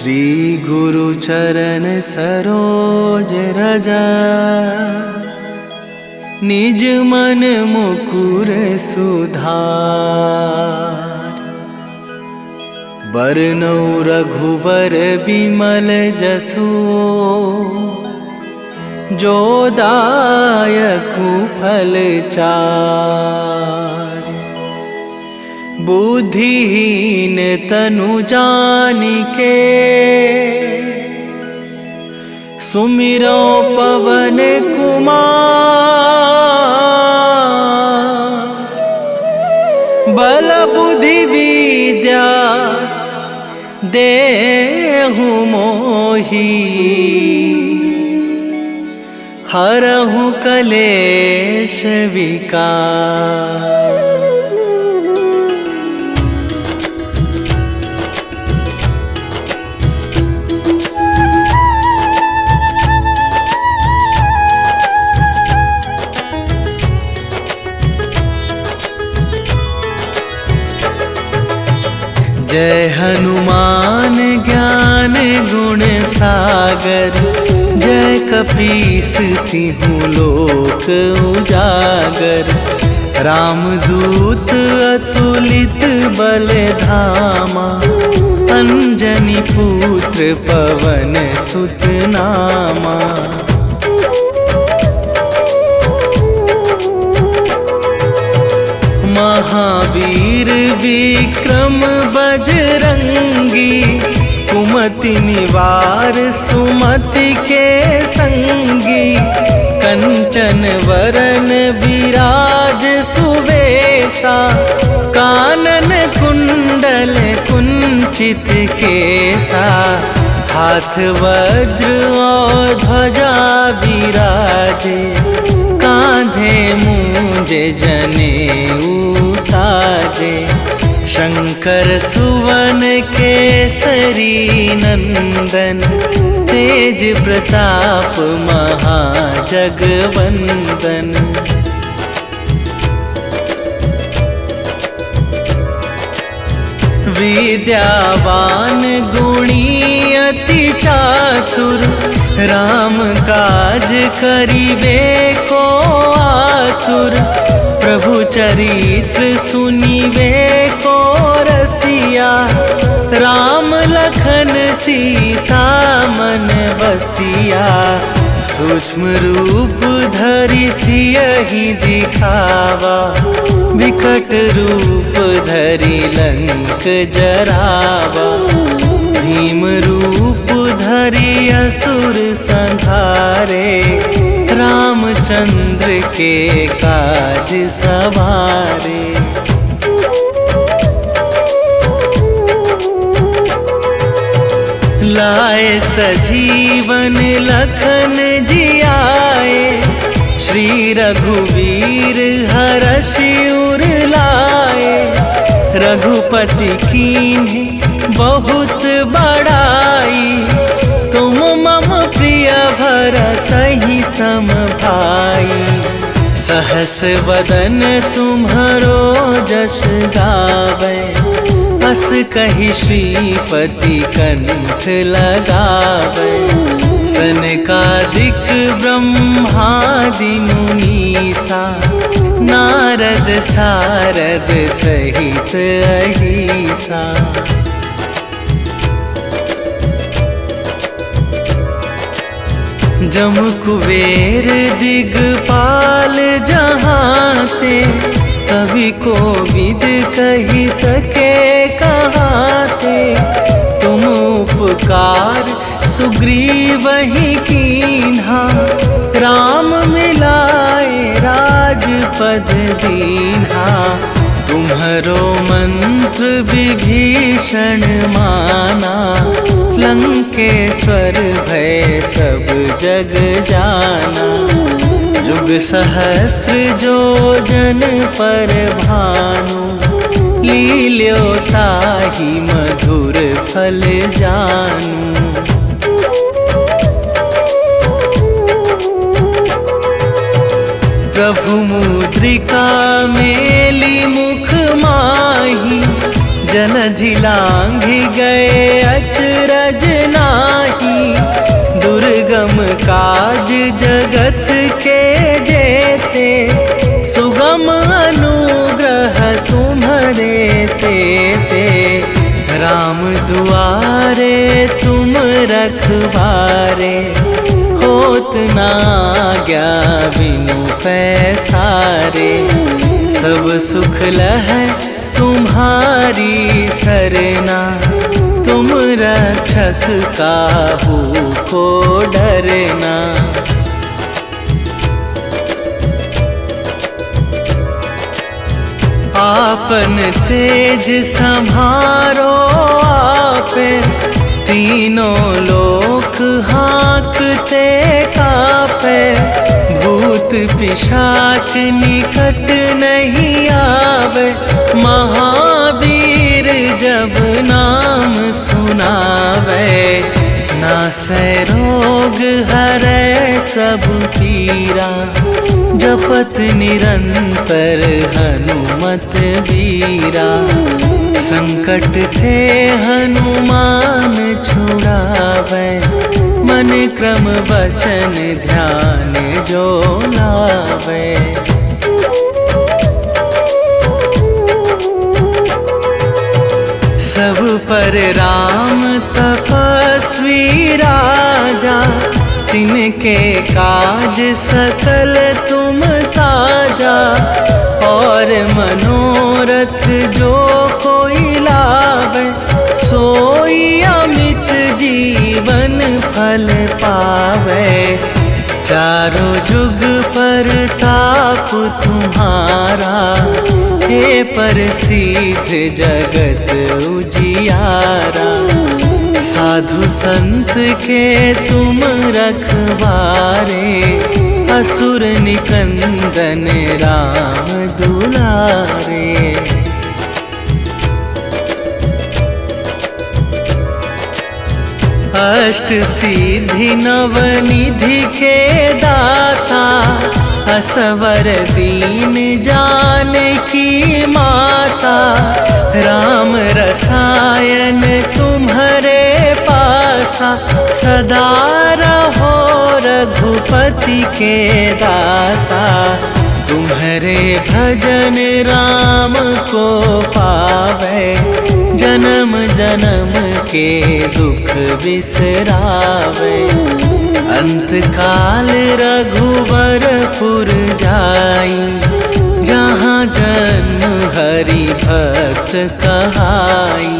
श्री गुरु चरण सरोज रजा, निज मन मुकुर सुधार। बरनौ रघुबर बिमल जसु, जो दायकु फल चार। बुद्धिहीन तनु जानिके, सुमिरो पवन कुमार। बल बुद्धि विद्या देहु मोहि, हरहु कलेश विकार। जय हनुमान ज्ञान गुण सागर, जय कपीस तिहु लोक उजागर। रामदूत अतुलित बल धामा, अंजनी पुत्र पवन सुत नामा। महावीर विक्रम बजरंगी, कुमति निवार सुमति के संगी। कंचन वरन विराज सुवेशा, कानन कुंडल कुंचित केसा। हाथ वज्र और ध्वजा विराजे, कांधे मूंजे जनेऊ साजे। शंकर सुवन केसरी नंदन, तेज प्रताप महाजगवंदन। विद्यावान गुणी अति चातुर, राम काज करिबे को आतुर। प्रभु चरित्र सुनिबे को रसिया, राम लखन सीता मन बसिया। सूक्ष्म रूप धरि सियहि दिखावा, विकट रूप धरि लंक जरावा। भीम रूप धरि असुर संहारे, रामचंद्र के काज सवारे। लाए सजीवन लखन जियाए, श्री रघुवीर हरषि उर लाए। रघुपति कीन्ही बहुत बड़ाई, तुम मम प्रिय भरतहि सम भाई। सहस वदन तुम्हरो जस गावै, अस कहि श्रीपति कंठ लगावै। सनकादिक ब्रह्मादि मुनीसा, नारद सारद सहित अहिसा। जम कुबेर दिगपाल जहांते, कवि कोविद कहि सके कहाते। तुम उपकार सुग्रीवहि कीन्हा, राम मिलाए राजपद दीन्हा। तुम्हरो मंत्र विभीषण माना, लंकेश्वर भय सब जग जाना। जुग सहस्त्र जो जन पर भानु, लील्यो ताहि मधुर फल जानू। प्रभु मुद्रिका मेली मुख माही, जन जलधि लांघि गए अचरज नाही, दुर्गम काज जगत के जेते, सुगम अनुग्रह तुम्हारे तेते। राम दुआरे तुम रखवारे, होत ना आज्ञा बिनु पैसारे। सब सुख लहै तुम्हारी सरना, तुम रक्षक काहू को डरना। आपन तेज संभारो आपे, तीनों लोक हाँकते कापे। भूत पिशाच निकट नहीं आवे, महावीर जब नाम सुनावे। नासै रोग हरै सब पीरा, जपत निरंतर हनुमत बीरा। संकट ते हनुमान छुड़ावे, मन क्रम वचन ध्यान जो लावे। सब पर राम तपस्वी राजा, तिनके काज सकल तुम साजा। और मनोरथ जो कोई लावे, सोई अमित जीवन फल पावे। चारों जुग पर ताप तुम्हारा, हे प्रसिद्ध जगत उजियारा। साधु संत के तुम रखवारे, असुर निकंदन राम दुलारे। अष्ट सिद्धि नवनिधि के दाता, असवर दीन जानकी माता। राम रसायन तुम्हारे पासा, सदा रहो रघुपति के दासा। तुम्हारे भजन राम को पावे, जन्म जन्म के दुख बिसरावे। अंत काल रघुवरपुर जाई, जहाँ जन्म हरि भक्त कहाई।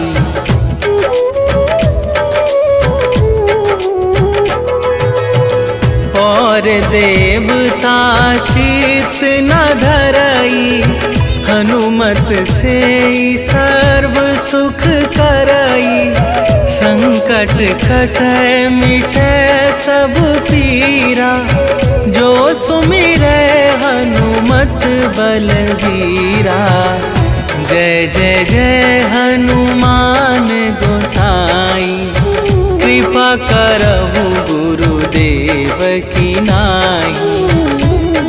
और देवता चित न धरई, हनुमत से सर्व सुख करई। संकट कटै मिटै सब पीरा, जो सुमिरै हनुमत बलबीरा। जय जय जय हनुमान गोसाई, कृपा करहु गुरुदेव की नाई।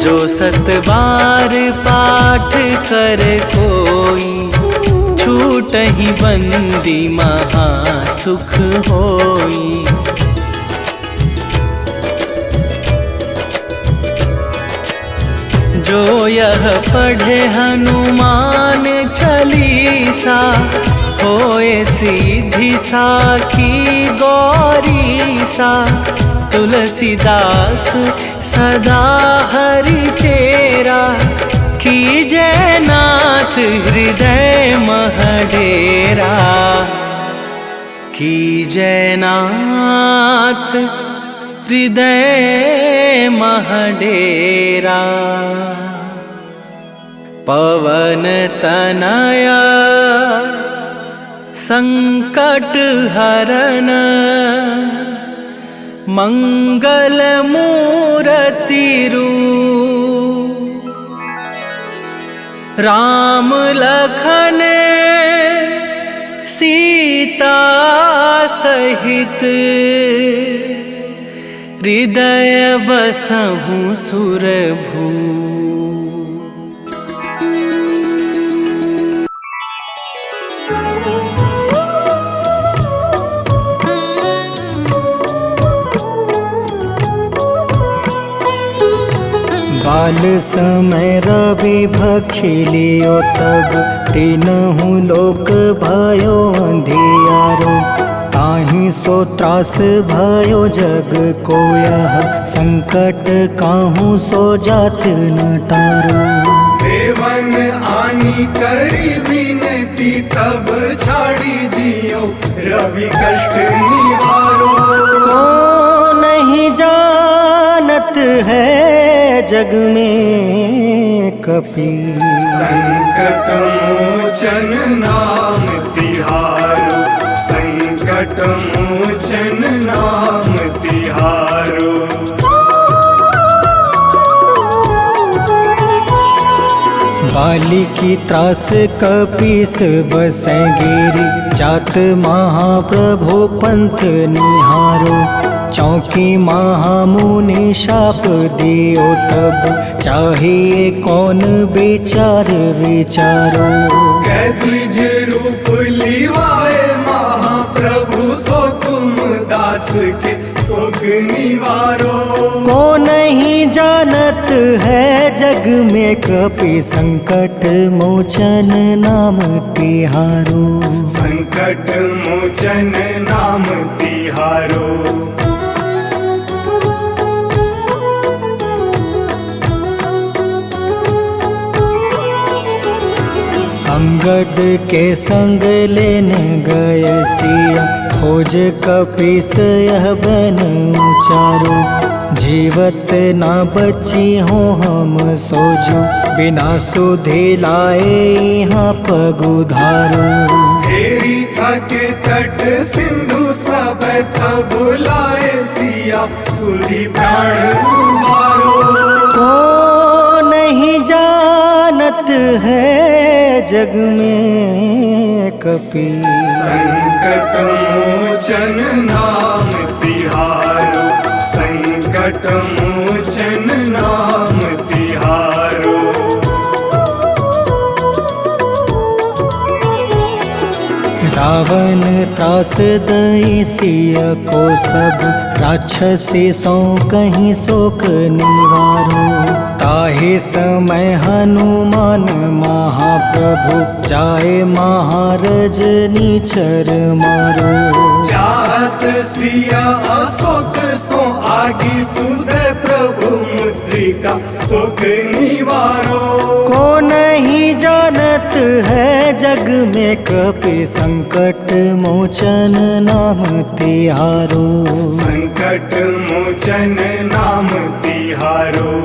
जो सत बार पाठ कर कोई, छूटहि बंदी महा सुख होई। जो यह पढ़े हनुमान चालीसा, होए सीधी साखी गौरीसा। तुलसीदास सदा हरि चेरा, कीजय नाथ हृदय मह डेरा। कीजय नाथ हृदय मह डेरा। पवन तनया संकट हरन, मंगल मूर्ति रूप। राम लखन सीता सहित, हृदय बसहु सुरभू। काल समय रवि भक्षी लियो तब तीनहु लोक भयो अंधियारो। ताहि सो त्रास भयो जग को यह संकट काहू सो जात न टारो। देवन आनी करी विनती तब छाड़ी दियो रवि कष्ट निवारो। को नहीं जानत है जग में कपि संकट मोचन नाम तिहारो। संकट मोचन नाम तिहारो। बाली की त्रास कपीस बसै गिरी जात महाप्रभु पंथ निहारो। चौकी महामुनि शाप दियो तब चाहिए कौन विचार विचारो। कैद्विज रूप लिवाए महाप्रभु सो तुम दास के शोक निवारो। को नहीं जानत है जग में कपि संकट मोचन नाम तिहारो। संकट मोचन नाम तिहारो। अंगद के संग लेने गए सिया खोज कपीस यह बन उचारो। जीवत ना बची हो हम सोजो बिना सुधि लाए यहाँ पग उधारो। हेरी थके तट सिंधु सब तब लाए सिया सुधि प्राण तुम्हारो। को नहीं जानत है जग में कपि संकट मोचन नाम तिहारो। संकट मोचन नाम तिहारो। रावण त्रास दई सिया को सब राक्षसी सो कहीं शोक निवारो। ताहे समय हनुमान महाप्रभु जाए महारज नीचर मारो। चाहत सिया अशोक सो आगी सुदय प्रभु मुद्रिका शोक निवारो। को नहीं जानत है जग में कपि संकट मोचन नाम तिहारो। संकट मोचन नाम तिहारो।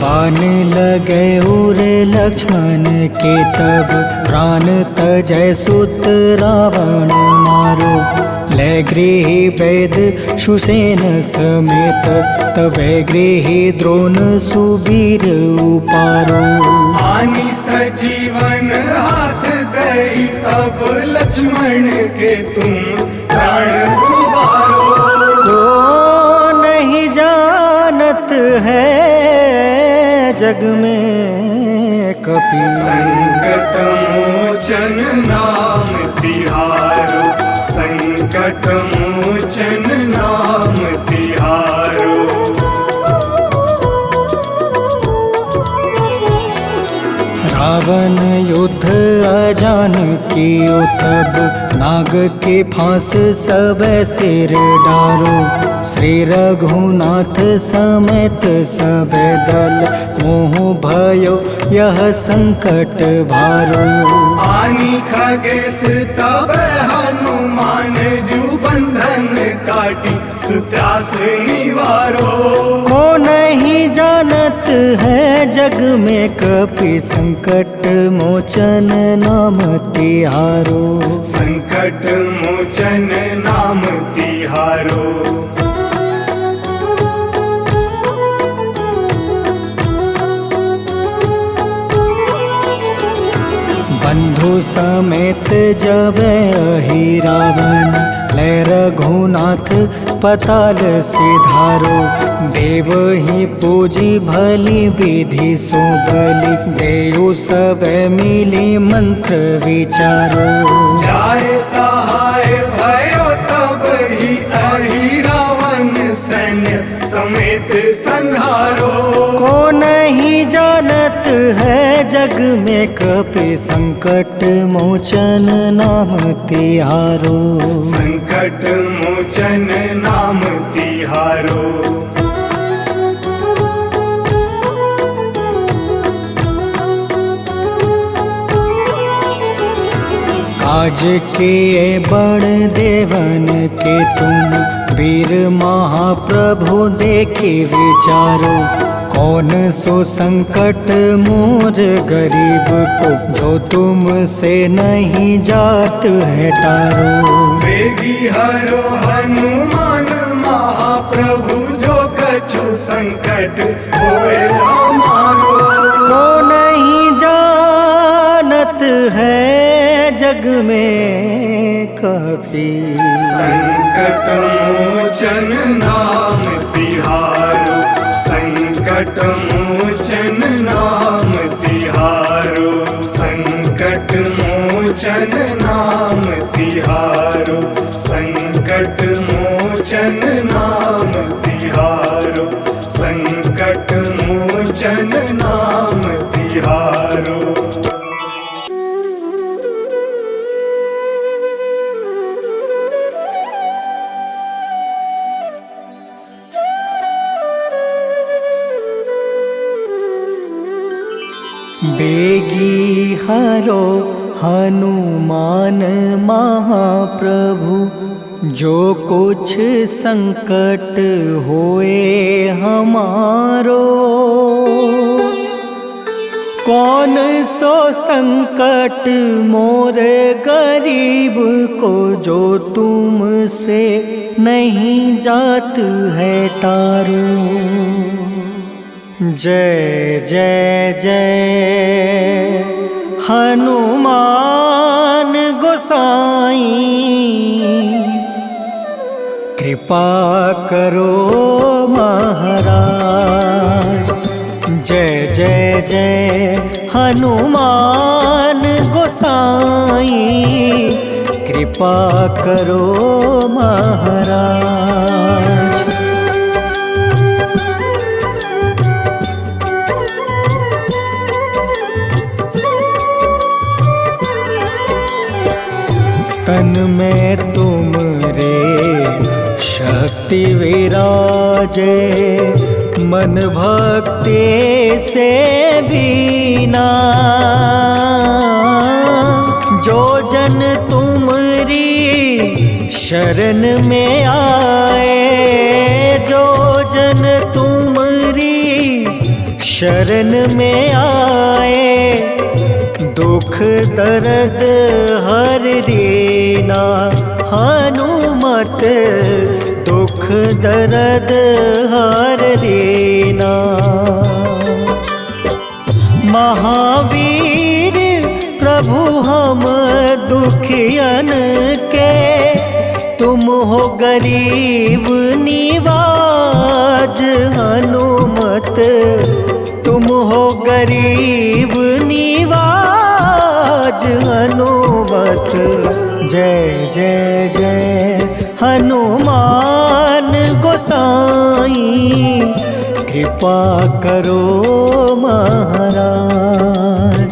बाण लगे उरे लक्ष्मण के तब प्राण तजय सुत रावण मारो। ले गृही वैद सुसेन समेत तबे गृही द्रोण सुबीर उपारो। आनी सजीवन हाथ दई तब लक्ष्मण के तुम प्राण उबारो। को नहीं जानत है जग में कपि संकट मोचन नाम तिहारो। संकट मोचन नाम तिहारो। रावण युद्ध अजान कियो तब नाग के फांस सब सिर डारो। श्री रघुनाथ समेत सब दल मोह भयो यह संकट भारो। आनी खगेश तब हनुमान जू बंधन काटी सुत्रास निवारो। को नहीं जानत है जग में कपि संकट मोचन नाम तिहारो। संकट मोचन नाम तिहारो। बंधु समेत जब अहि रावण ले रघुनाथ पताल सिधारो। देव ही पूजी भली विधि सो बलि, देव सब मिली मंत्र विचारो। जाय सहाय भयो तब ही अहि रावण सैन्य समेत संहारो। को नहीं जानत है जग में कपि संकट मोचन नाम तिहारो। संकट मोचन नाम तिहारो। काज किए बड़ देवन के तुम, वीर महाप्रभु देखे विचारो। कौन सो संकट मोर गरीब को, जो तुमसे नहीं जात है टारो। वेगी हरो हनुमान महाप्रभु, जो कछु संकट होए हमारो। को नहीं जानत है जग में कपि, संकट मोचन नाम तिहारो। संकट मोचन नाम तिहारो। संकट मोचन नाम तिहारो। संकट मोचन नाम तिहारो। संकट मोचन नाम तिहारो। बेगी हरो हनुमान महाप्रभु, जो कुछ संकट होए हमारो। कौन सो संकट मोर गरीब को, जो तुमसे नहीं जात है टारो। जय जय जय हनुमान गोसाई, कृपा करो महाराज। जय जय जय हनुमान गोसाई, कृपा करो महाराज। तन में तुम रे शक्ति विराजे, मन भक्ति से बीना। जो जन तुमरी शरण में आए, जो जन तुमरी शरण में आए, दुख दर्द हर रीना। हनुमत दुख दर्द हर रीना। महावीर प्रभु हम दुखियन के, तुम हो गरीब निवाज। हनुमत तुम हो गरीब निवाज। हनुमत जय जय जय हनुमान गोसाई, कृपा करो महाराज।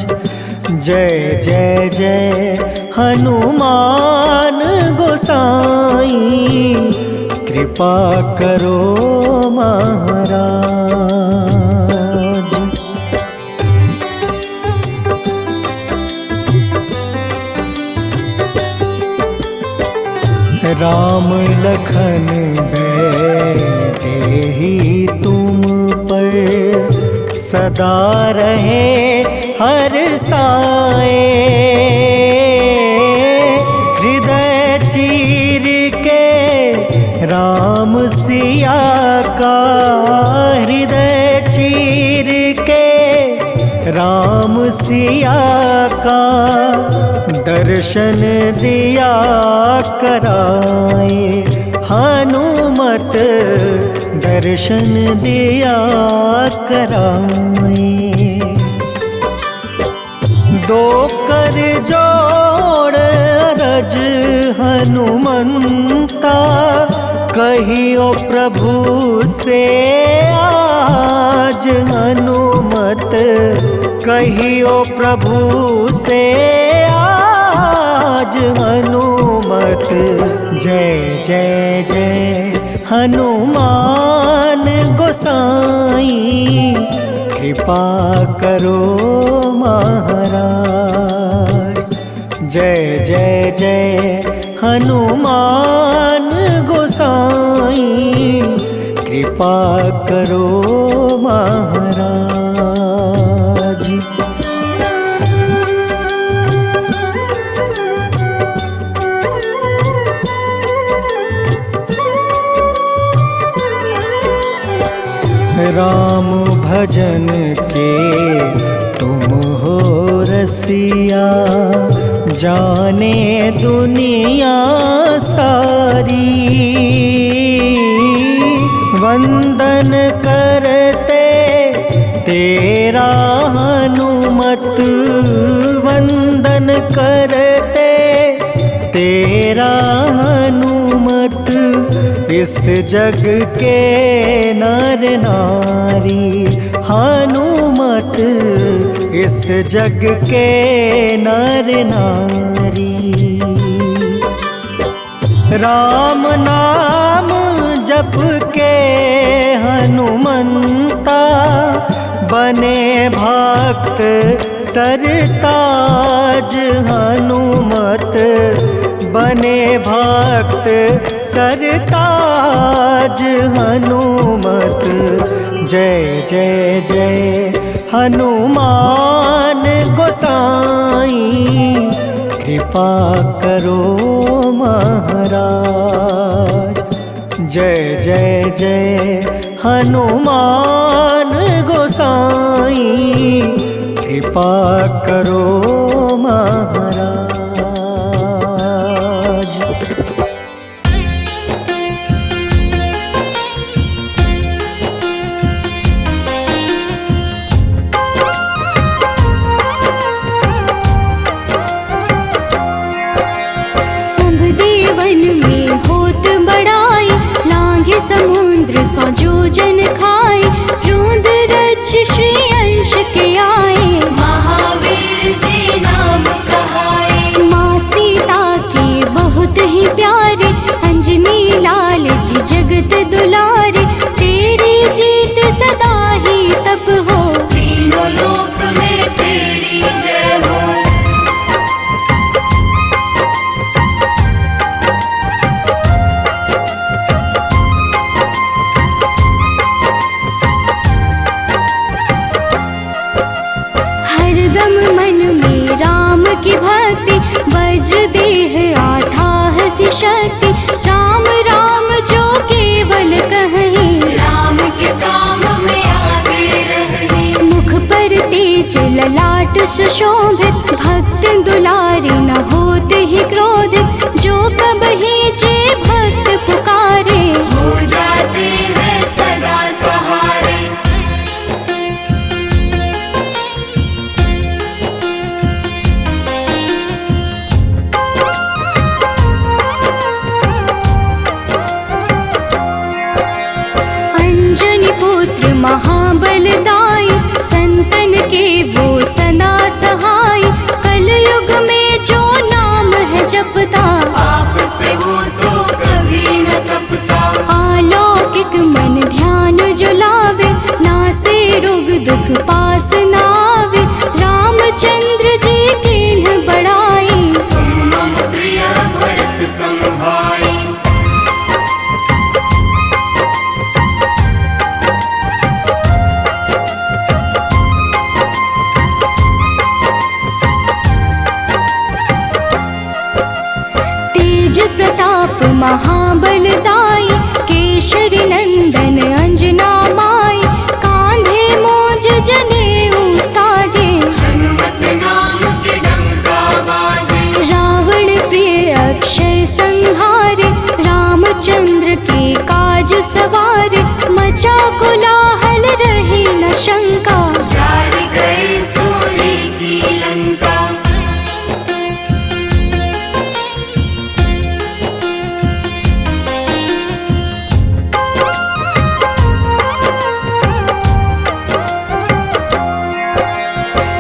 जय जय जय हनुमान गोसाई, कृपा करो महाराज। राम लखन देहि तुम पर, सदा रहे हर साए। हृदय चीर के राम सिया का, हृदय चीर के राम सिया का, दर्शन दिया कराए। हनुमान हनुमत दर्शन दिया कराए। दो कर जोड़ अरज हनुमंता, कहियो प्रभु से आज हनुमत, कहियो प्रभु से आज हनुमत। जय जय जय हनुमान गोसाई, कृपा करो महाराज। जय जय जय हनुमान गोसाई, कृपा करो महाराज। राम भजन के तुम हो रसिया, जाने दुनिया सारी। वंदन करते तेरा हनुमत, वंदन करते तेरा हनुमत। इस जग के नर नारी हनुमत, इस जग के नर नारी। राम नाम जप के हनुमंता, बने भक्त सरताज हनुमत, बने भक्त सरताज हनुमत। जय जय जय हनुमान गोसाई, कृपा करो महाराज। जय जय जय हनुमान गोसाई, कृपा करो महाराज। समुद्र सौ जोजन खाए, रोंद रच श्री अंश के आए। महावीर जी नाम कहाए, माँ सीता के बहुत ही प्यारे, अंजनी लाल जी जगत दुलारे। तेरी जीत सदा ही तब हो, तीनों लोक में तेरी जय हो। की भक्ति वज्र देह आठाह सी शक्ति, राम राम जो केवल कहीं, राम के काम में आगे रहे। मुख पर तेज ललाट सुशोभित, भक्त दुलारे न होते ही क्रोधित। जो कबहि जे भक्त पुकारे, हो जाते हैं सदा सहारे। महाबलदाई, संतन के वो सदा सहाय। कलयुग में जो नाम है जपता, पाप से वो तो कभी न तपता। अलौकिक मन ध्यान जो सवार, मचा कोलाहल रही न शंका, जार गए सूर्य की लंका।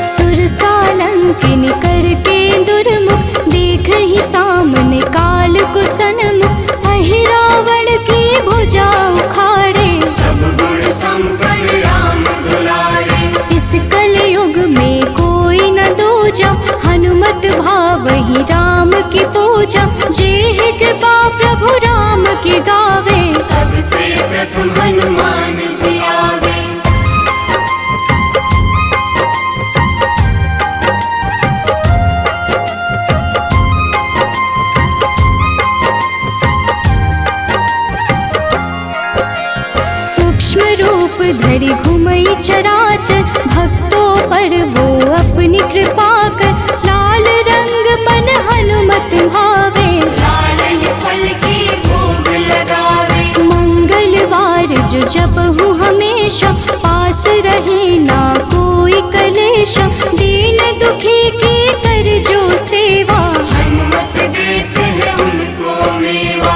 सुरसालंकिनी करके दुर्मुख, देख ही सामने काल को सन्मुख, अहिरावण की भुजा उखाड़े, सब गुण संपन्न राम दुलारे। इस कलयुग में कोई न दूजा, हनुमत भावहि राम की पूजा, जेहि कृपा प्रभु राम की गावे, सबसे प्रथम हनुमान जी आवे। सूक्ष्म रूप धरि घुमई चराचर, भक्तों पर वो अपनी कृपा कर, लाल रंग मन हनुमत भावे, लाल ही फल की भोग लगावे। मंगलवार जो जपहु हमेशा, पास रहे ना कोई कलेशा, दीन दुखी की कर जो सेवा, हनुमत देते हैं उनको मेवा।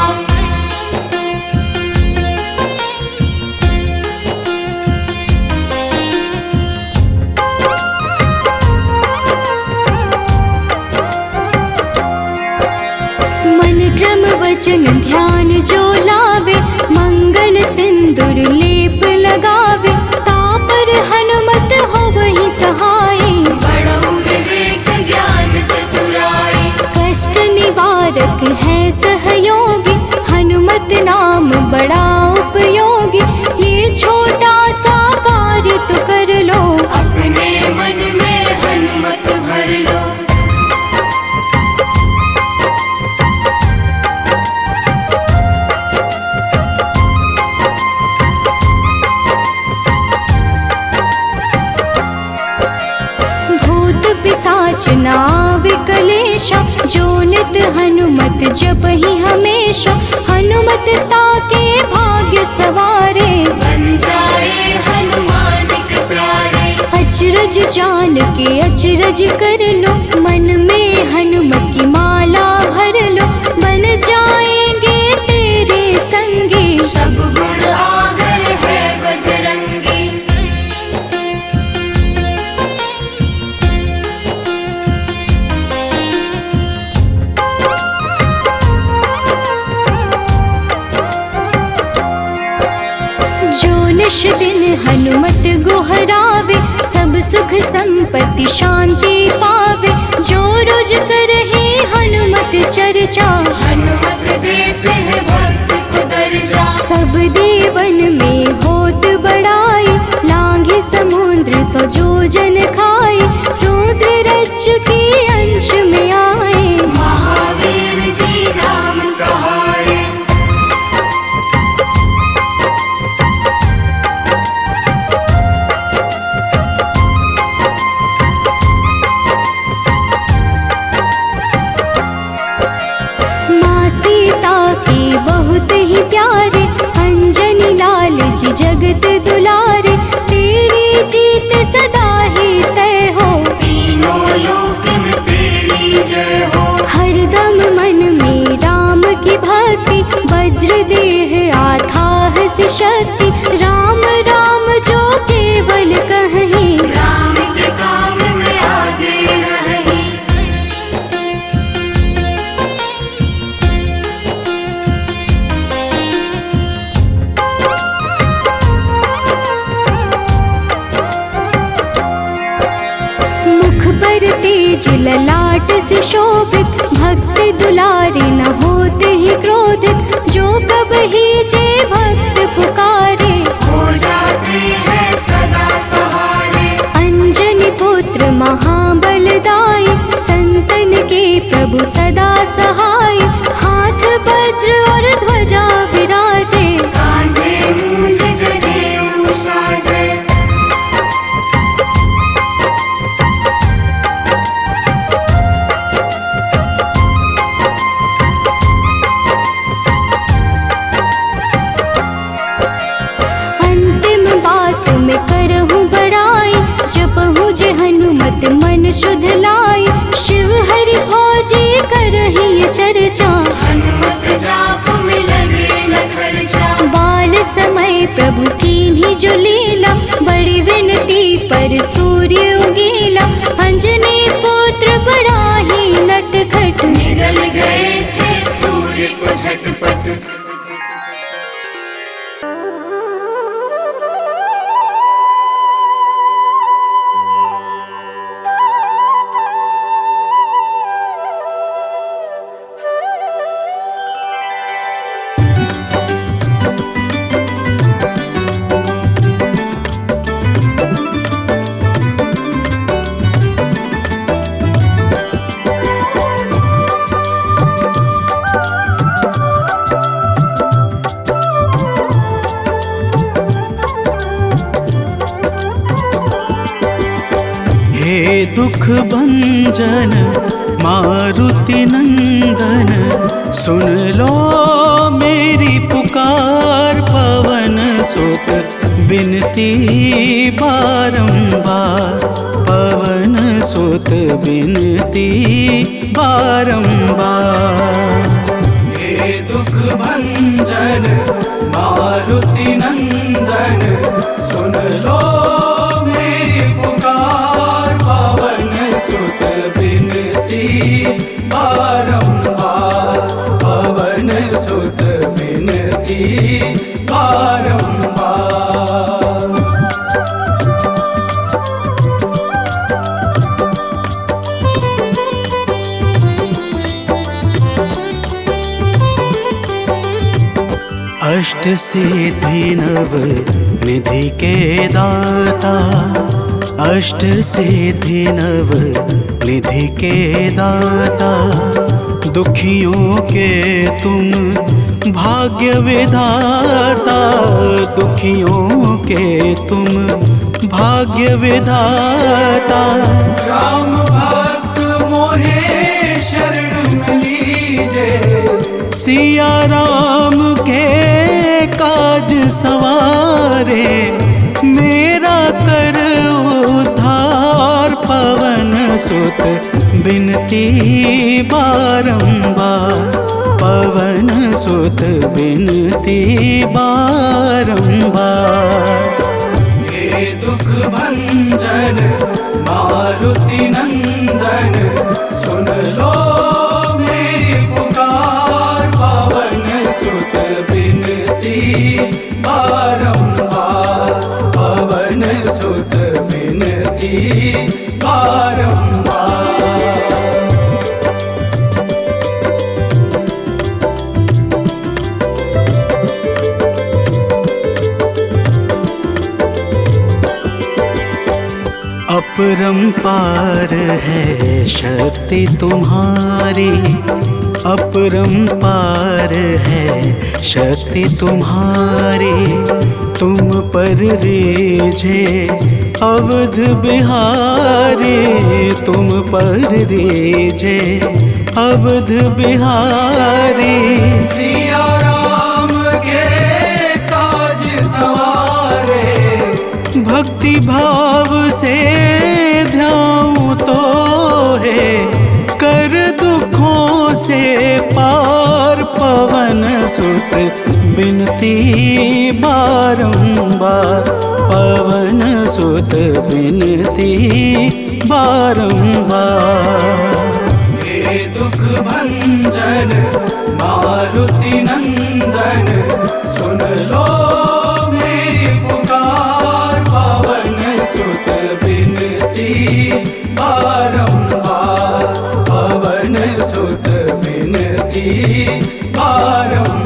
मन क्रम वचन ध्यान जो लावे, मंगल सिंदूर लेप लगावे, तापर हनुमत हो वही सहाय, बड़ऊ विवेक ज्ञान चतुराई। कष्ट निवारक है सहयोगी, हनुमत नाम बड़ा उपयोगी, ये छोटा सा कार्य तो कर लो, अपने मन में हनुमत भर लो। भूत पिशाच नाव कलेशा, जो नित हनुमत जपहि हमेशा, हनुमत ताके भाग्य सवारे, बन जाए हनुमान के प्यारे। अचरज जान के अचरज कर लो, मन में हनुमत की माला भर लो, बन जाएंगे तेरे संगी, सब गुण आगर है बजरंगी। जो निश दिन हनुमत गोहरावे, सब सुख संपत्ति शांति पावे, जो रोज करहे हनुमत चर्चा, हनुमत देते हैं भक्त को दर्जा। सब देवन में होत बड़ाई, लांघे समुद्र सो जो जन खाए, रुद्र रज के अंश में आए, महावीर जी राम कहाए। माँ सीता के बहुत ही प्यारे, अंजनी लाल जी जगत दुलारे, तेरी जीत सदा ही तय हो, तीनों लोक में तेरी जय हो। हरदम मन में राम की भक्ति, वज्र देह आथाह से शक्ति, राम राम जो केवल कहीं, राम के काम में आगे रही। मुख पर तेज ललाट से शोभित, भक्त दुलारे न होते ही क्रोधित, जो कब ही जे भक्त पुकारे, हो जाते हैं सदा सहारे। अंजनी पुत्र महाबलदाई, संतन के प्रभु सदा सहाय, हाथ वज्र और ध्वजा विराजे, कांधे मूंज जनेऊ साजे। जे हनुमत मन शुद्ध लाई, शिव हरि भोजे करहि चर्चा। हनुमत जाप में लगे न खर्चा, बाल समय प्रभु कीन्ही जो लीला, बड़ी विनती पर सूर्य उगीला। अंजनी पुत्र बड़ा ही नटखट, निगल गए थे सूर्य को झटपट। हे दुख भंजन मारुति नंदन, सुन लो मेरी पुकार। पवन सुत बिनती बारंबार, पवन सुत बिनती बारंबार। हे दुख भंजन मारुति नंदन, सुन लो मेरी पुकार। पवन सुत बिनती बारंबार, पवन सुत बिनती बारंबार। अष्ट सिद्धि नव निधि के दाता, अष्ट सिद्धि नव निधि के दाता। दुखियों के तुम भाग्य विधाता, दुखियों के तुम भाग्य विधाता। राम भक्त मोहे शरण लीजे, सिया राम के काज सवारे। मेरा कर उद्धार, पवन सुत बिनती बारंबार, पवन सुत बिनती बारंबार। हे दुख भंजन मारुति नंदन, सुन लो मेरी पुकार। पवन सुत बिनती बारंबार, पवन सुत बिनती बारंबार। अपरंपार है शक्ति तुम्हारी, अपरंपार है शक्ति तुम्हारी। तुम पर रीझे अवध बिहारी, तुम पर रीझे अवध बिहारी। सिया राम के काज सवारे, भक्ति भाव से ध्याऊं तो है कर दुखों से पार। पवन सुत बिनती बारंबार, पवन सुत बिनती बारंबार। हे दुख भंजन मारुति नंदन, सुन लो मेरी पुकार। पवन सुत बिनती बारंबार, पवन सुत बिनती बारंबार।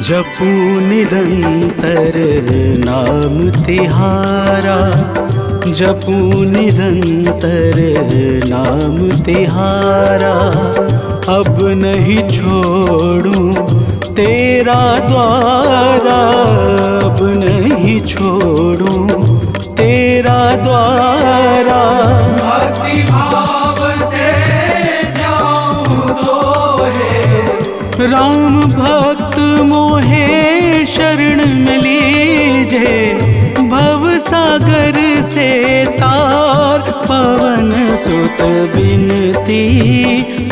जपू निरंतर नाम तिहारा, जपू निरंतर नाम तिहारा, अब नहीं छोड़ूं तेरा द्वारा, अब नहीं छोड़ूं तेरा द्वारा। भक्ति भाव से जाऊं दोहे, राम भक्त मोहे शरण में लीजे, भव सागर से तार पवन सुत बिनती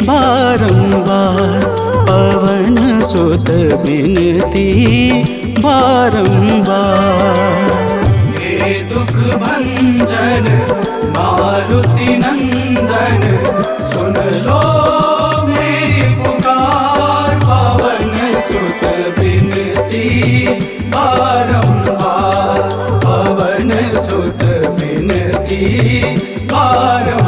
बारंबार, पवन सुत बिनती बारंबार। हे दुख भंजन मारुति नंदन, सुन लो मेरी पुकार, पवन सुत बिनती बारंबार, पवन सुत बिनती बारंबार।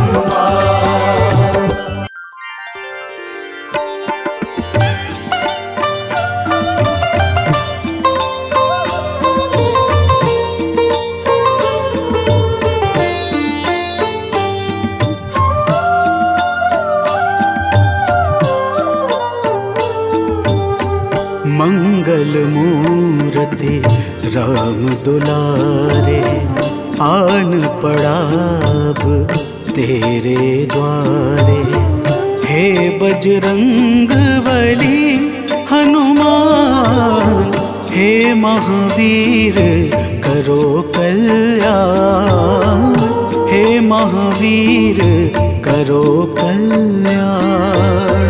मंगल मूर्ति राम दुलारे, आन पड़ाब तेरे द्वारे। हे बजरंग बली हनुमान, हे महावीर करो कल्याण, हे महावीर करो कल्याण।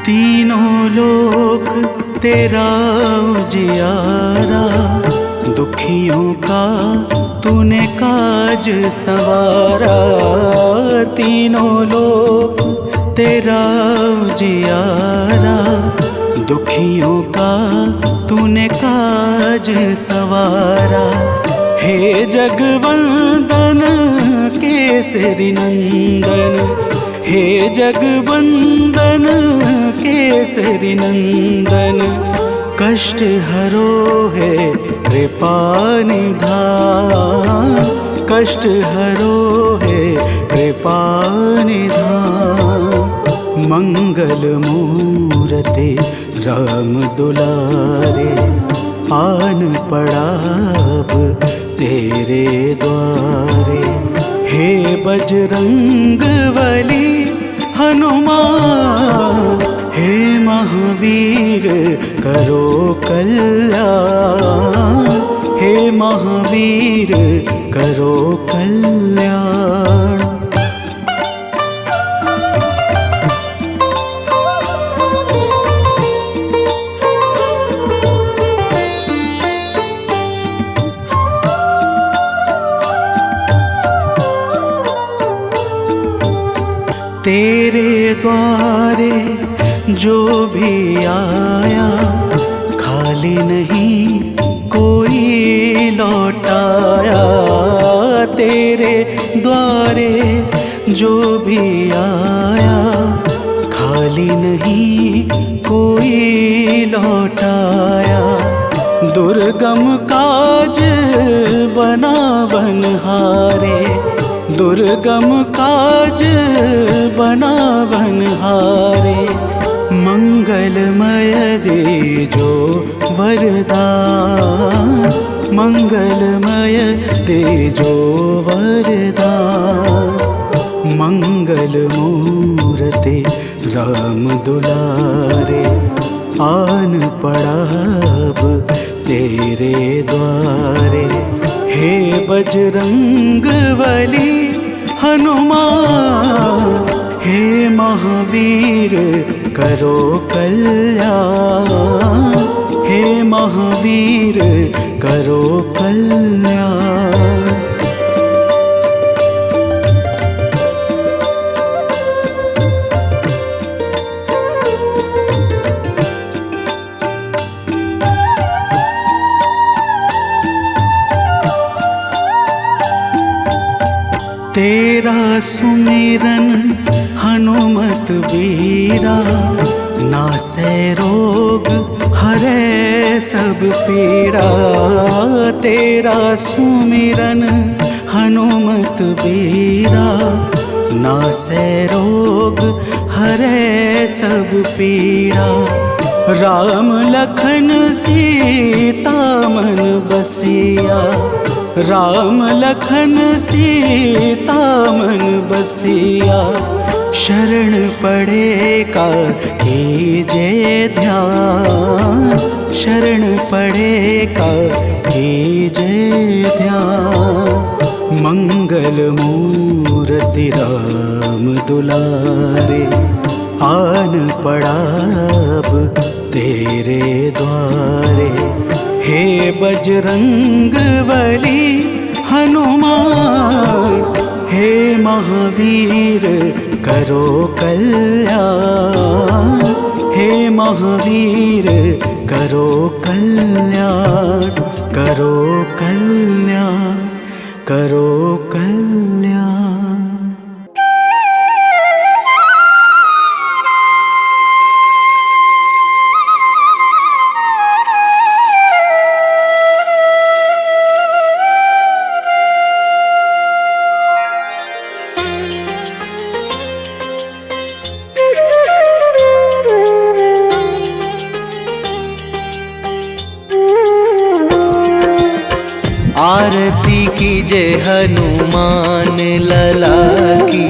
तीनों लोक तेरा उजियारा, दुखियों का तूने काज सवारा। तीनों लोक तेरा उजियारा, दुखियों का तूने काज सवारा। हे जगवंदन केसरी नंदन, हे जगवंदन केसरी नंदन, कष्ट हरो है कृपा निधान, कष्ट हरो है कृपा निधान। मंगल मूर्ति राम दुलारे, आन पड़ाब तेरे द्वारे। हे बजरंग बली हनुमान, हे महावीर करो कल्याण, हे महावीर करो कल्याण। तेरे द्वारे जो भी आया, खाली नहीं कोई लौटाया। तेरे द्वारे जो भी आया, खाली नहीं कोई लौटाया। दुर्गम काज बना बनहारे, दुर्गम काज बना बनहारे। मंगलमय दे जो वरदान, मंगलमय दे जो वरदान। मंगल मूर्ति राम दुलारे, आन पड़ाब तेरे द्वारे। हे बजरंग बली हनुमान, हे महावीर करो कल्याण, हे महावीर करो कल्याण। सुमिरन हनुमत बीरा, नासै रोग हरै सब पीड़ा। तेरा सुमिरन हनुमत बीरा, नासै रोग हरै सब पीड़ा। राम लखन सीता मन बसिया, राम लखन सीता मन बसिया। शरण पड़े का कीजे ध्यान, शरण पड़े का कीजे ध्यान। मंगल मूर्ति राम दुलारे, आन पड़ा अब तेरे द्वारे। हे बजरंग बली हनुमान, हे महावीर करो कल्याण। हे महावीर करो कल्याण, करो कल्याण, करो कल्याण। आरती कीजे हनुमान लला की,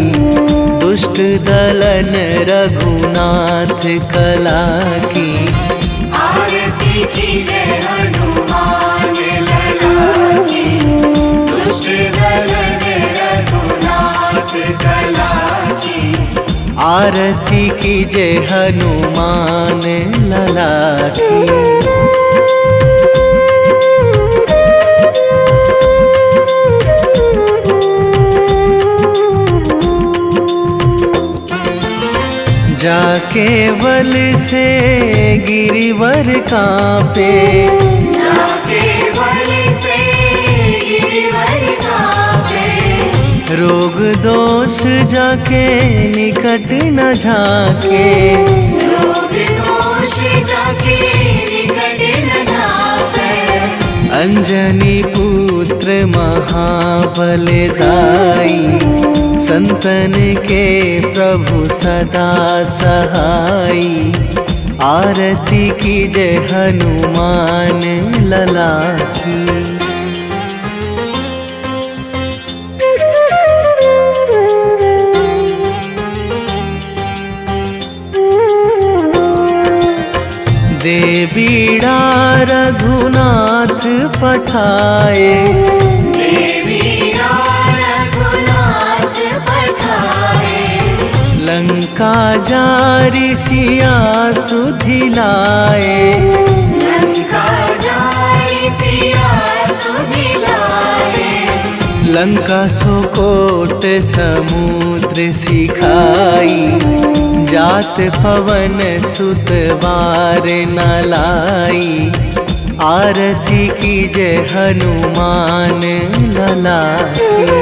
दुष्ट दलन रघुनाथ कला की। आरती कीजे हनुमान लला की, दुष्ट दलन रघुनाथ कला की। आरती कीजे हनुमान लला की। जाके बल से गिरिवर कांपे, जाके बल से गिरिवर कांपे। रोग दोष जाके निकट न झाके, रोग दोष जाके निकट न झाके। अंजनी पुत्र महाबल दाई, संतन के प्रभु सदा सहाई। आरती कीजे हनुमान लला की। दे बीड़ा रघुनाथ पठाए, लंका जारी सिया सुधिलाए। लंका जारी सिया सुधिलाए। लंका सोकोट समुद्र सिखाई, जात पवन सुत वार न लाई। आरती कीजे हनुमान लला की।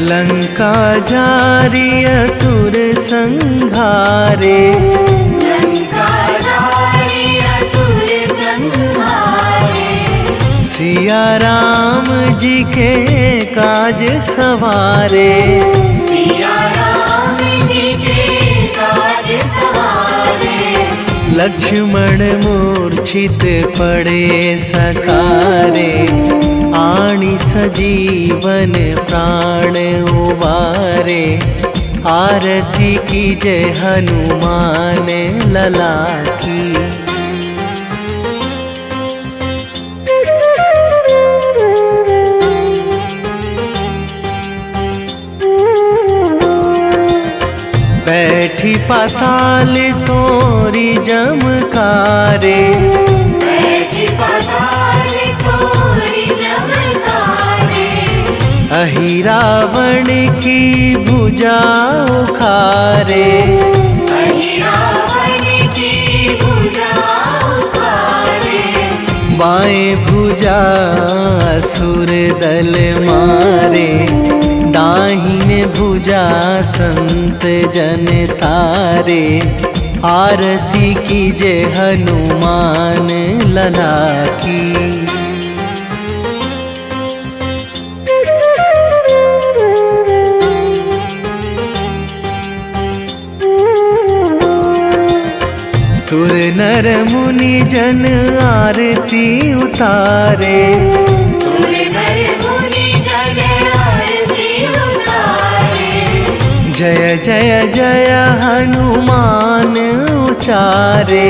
लंका जारी असुर संहारे, लंका जारी असुर संहारे। सिया राम जी के काज सवारे, सिया राम जी के काज सवारे। लक्ष्मण मूर्छित पड़े सकारे, आणी सजीवन प्राण उवारे। आरती कीजे हनुमान लला की। बैठी पाताल तोरी जमकारे, बैठी पाताल तोरी जमकारे। अहि रावण की भुजा उखारे, अहि रावण की बाएं भुजा असुर दल मारे, दाहिने भुजा संत जन तारे। आरती कीजे हनुमान लला की। सुर नर मुनि जन आरती उतारे, सुर नर मुनि जन आरती उतारे। जय जय जय हनुमान उचारे,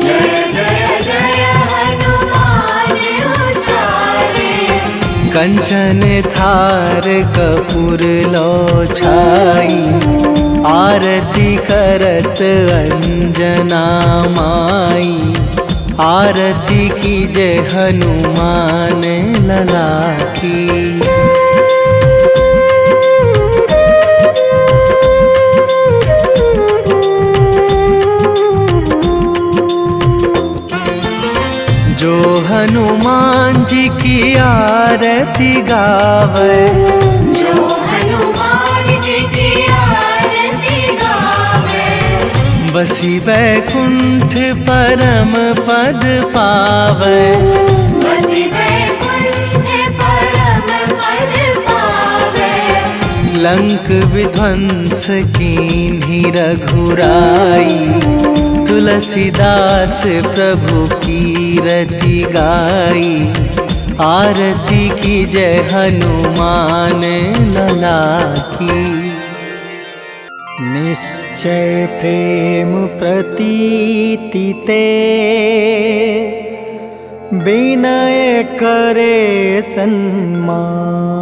जय जय जय हनुमान उचारे। कंचन थार कपूर लो छाई, आरती करत अंजना माई। आरती कीजे हनुमान लला की। जो हनुमान जी की आरती गावे, जो हनुमान जी की आरती गावे। बसी बैकुंठ परम पद पावे, बसी बैकुंठ परम पद पावे। लंक विध्वंस कीन्ही रघुराई, तुलसीदास प्रभु कीरति गाई। आरती कीजे हनुमान लला की। निश्चय प्रेम प्रतीति ते, विनय करे सन्मान।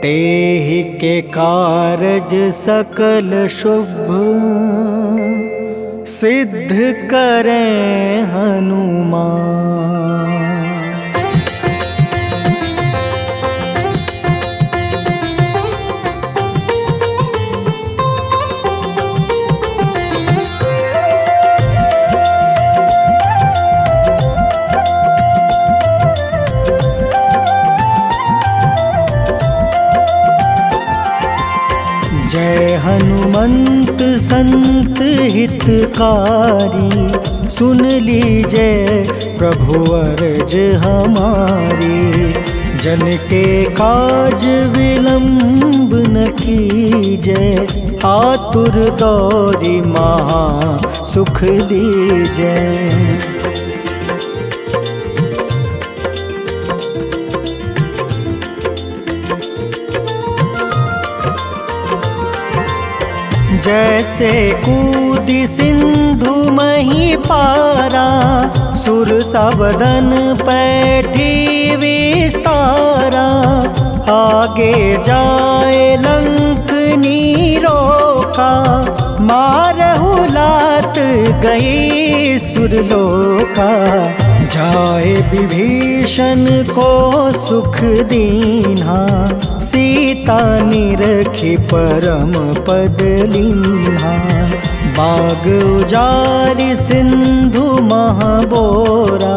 तेहि के कारज सकल शुभ, सिद्ध करें हनुमान। जय हनुमंत संत हितकारी, सुन लीजिए प्रभु अर्ज हमारी। जन के काज विलंब न कीजिए, आतुर दौरी महा सुख दीजिए। जैसे कूदी सिंधु मही पारा, सुर सबदन पैठी विस्तारा। आगे जाए लंक नीरोका, मारहु लात गई सुरलोका। जाए विभीषण को सुख दीन्हा, सीता निरखी परम पद लीन्हा। बाग उजारि सिंधु महाबोरा,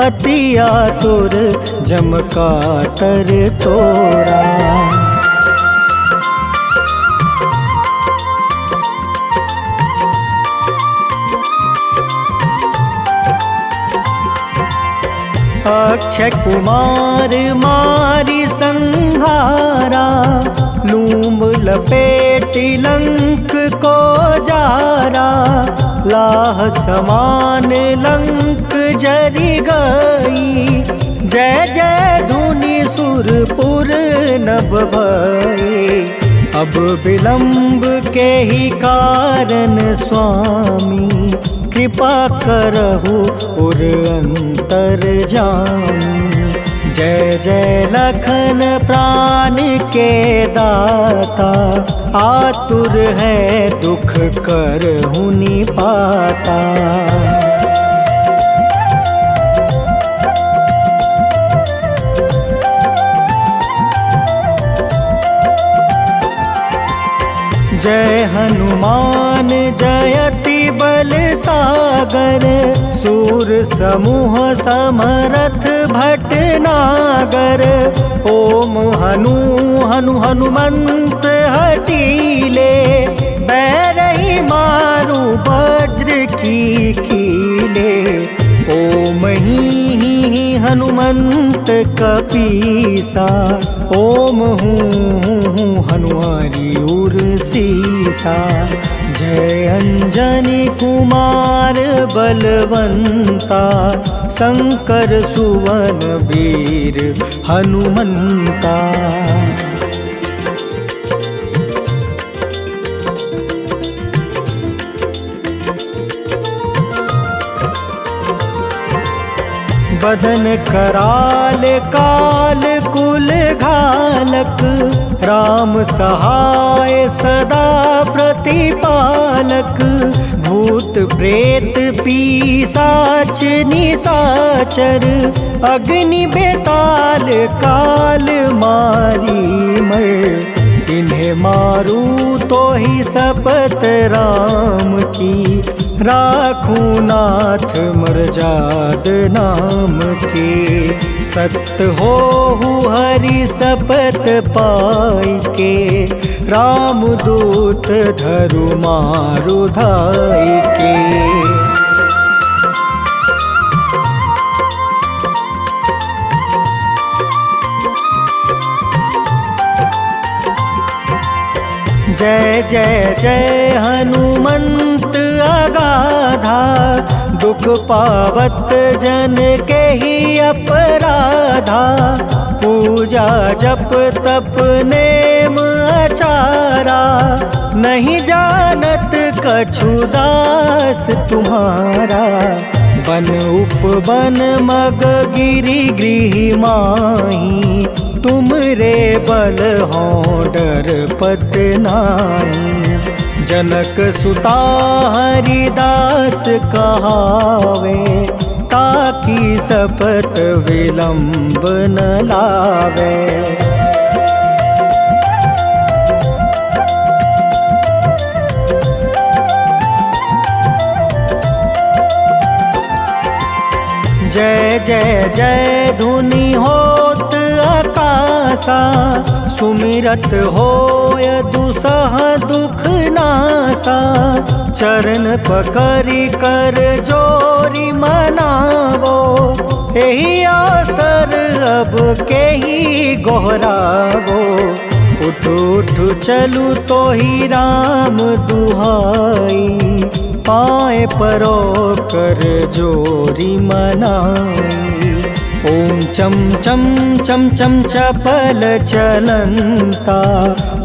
अति आतुर जम कातर तोरा। अक्षय कुमार मारी संहारा, लूम लपेटी लंक को जारा। लाह समान लंक जरी गई, जय जय धुनि सुरपुर नभ भई। अब विलंब के ही कारण स्वामी, कृपा करहु उर अंतर जामी। जय जय लखन प्राण के दाता, आतुर है दुख करहु निपाता। जय हनुमान जयति बल सागर, सागर सूर समूह समरथ भटनागर। ओम हनु हनु हनुमंत हटीले बैरही मारू वज्र की कीले। ओम ही हनुमंत कपीसा ओम हूँ हनुमारी उर सीसा। जय अंजनी कुमार बलवंता शंकर सुवन वीर हनुमंता। बदन कराल काल कुल घालक राम सहाय सदा प्रतिपालक। भूत प्रेत पिशाच निशाचर अग्नि बेताल काल मारी मर। इन्हें मारू तो ही शपथ राम की राखूं नाथ मर्जाद नाम के। सत्य हो हरि शपथ पाई के राम दूत धरु मारु धाई के। जय जय जय हनुमंत अगाधा दुख पावत जन के ही अपराधा। पूजा जप तप नेम आचारा नहीं जानत कछु दास तुम्हारा। बन उपवन मग गिरि गृह माही तुम रे बल हो डर पत नाई। जनक सुता हरिदास कहावे ताकि शपथ विलंब न लावे। जय जय जय धुनि होत आकाशा सुमिरत होय दुसह दुख नासा। चरण पकड़ि कर जोरी मनावो एही अवसर अब के ही गोहरावो। उठ उठ चलू तो ही राम दुहाई पाए परो कर जोरी मनाई। ओम चम चम चम चम चपल चलंता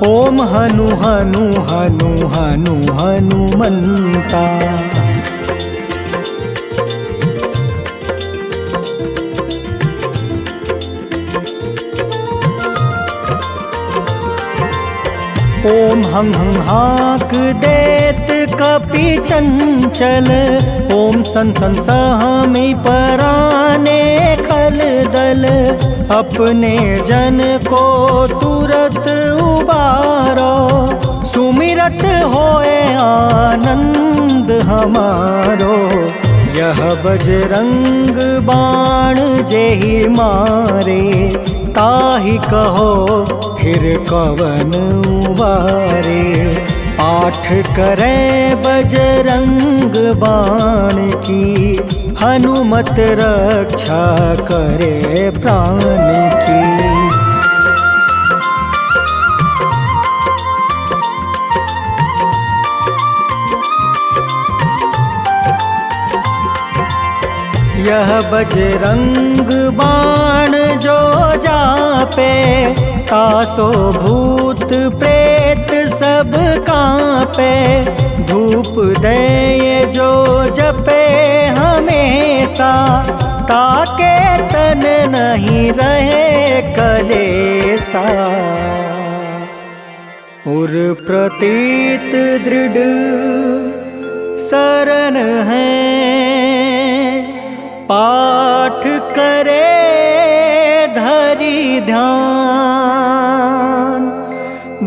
ओम हनु हनु हनु हनु हनुमंता। ओम हं हं हाक देत कपि चंचल। ओम सन सन सहमी पराने खल दल। अपने जन को तुरत उबारो सुमिरत होए आनंद हमारो। यह बजरंग बाण जेहि मारे ताहि कहो फिर कवन उबारे। पाठ करे बजरंग बाण की हनुमत रक्षा करे प्राण की। यह बजरंग बाण जो जापे तासो भूत प्रेत सब कांपे। धूप दे जो जपे हमेशा ताके तन नहीं रहे कलेसा। उर प्रतीत दृढ़ शरण है पाठ करे धरि ध्यान।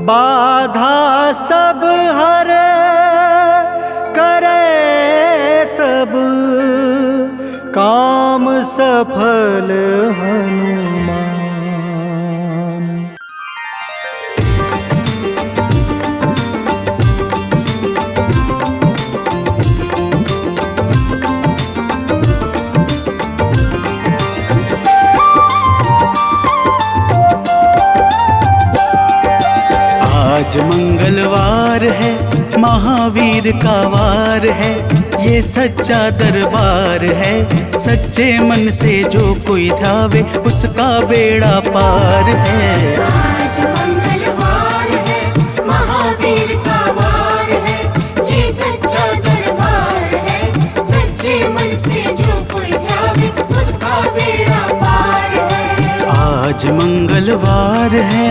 बाधा सब हर करे सब काम सफल हनुमान। आज मंगलवार है, महावीर का वार है, ये सच्चा दरबार है। सच्चे मन से जो कोई ध्यावे उसका बेड़ा पार है। आज मंगलवार है, महावीर का वार है, ये सच्चा दरबार है। सच्चे मन से जो कोई ध्यावे उसका बेड़ा पार है। आज मंगलवार है।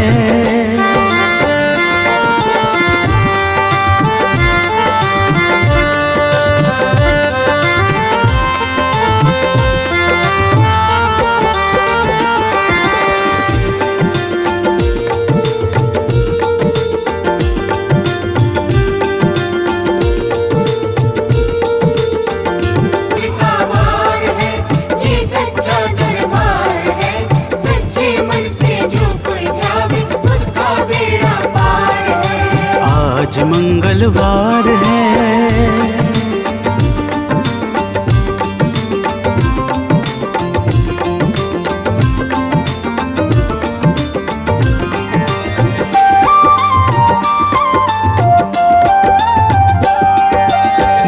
आज मंगलवार है।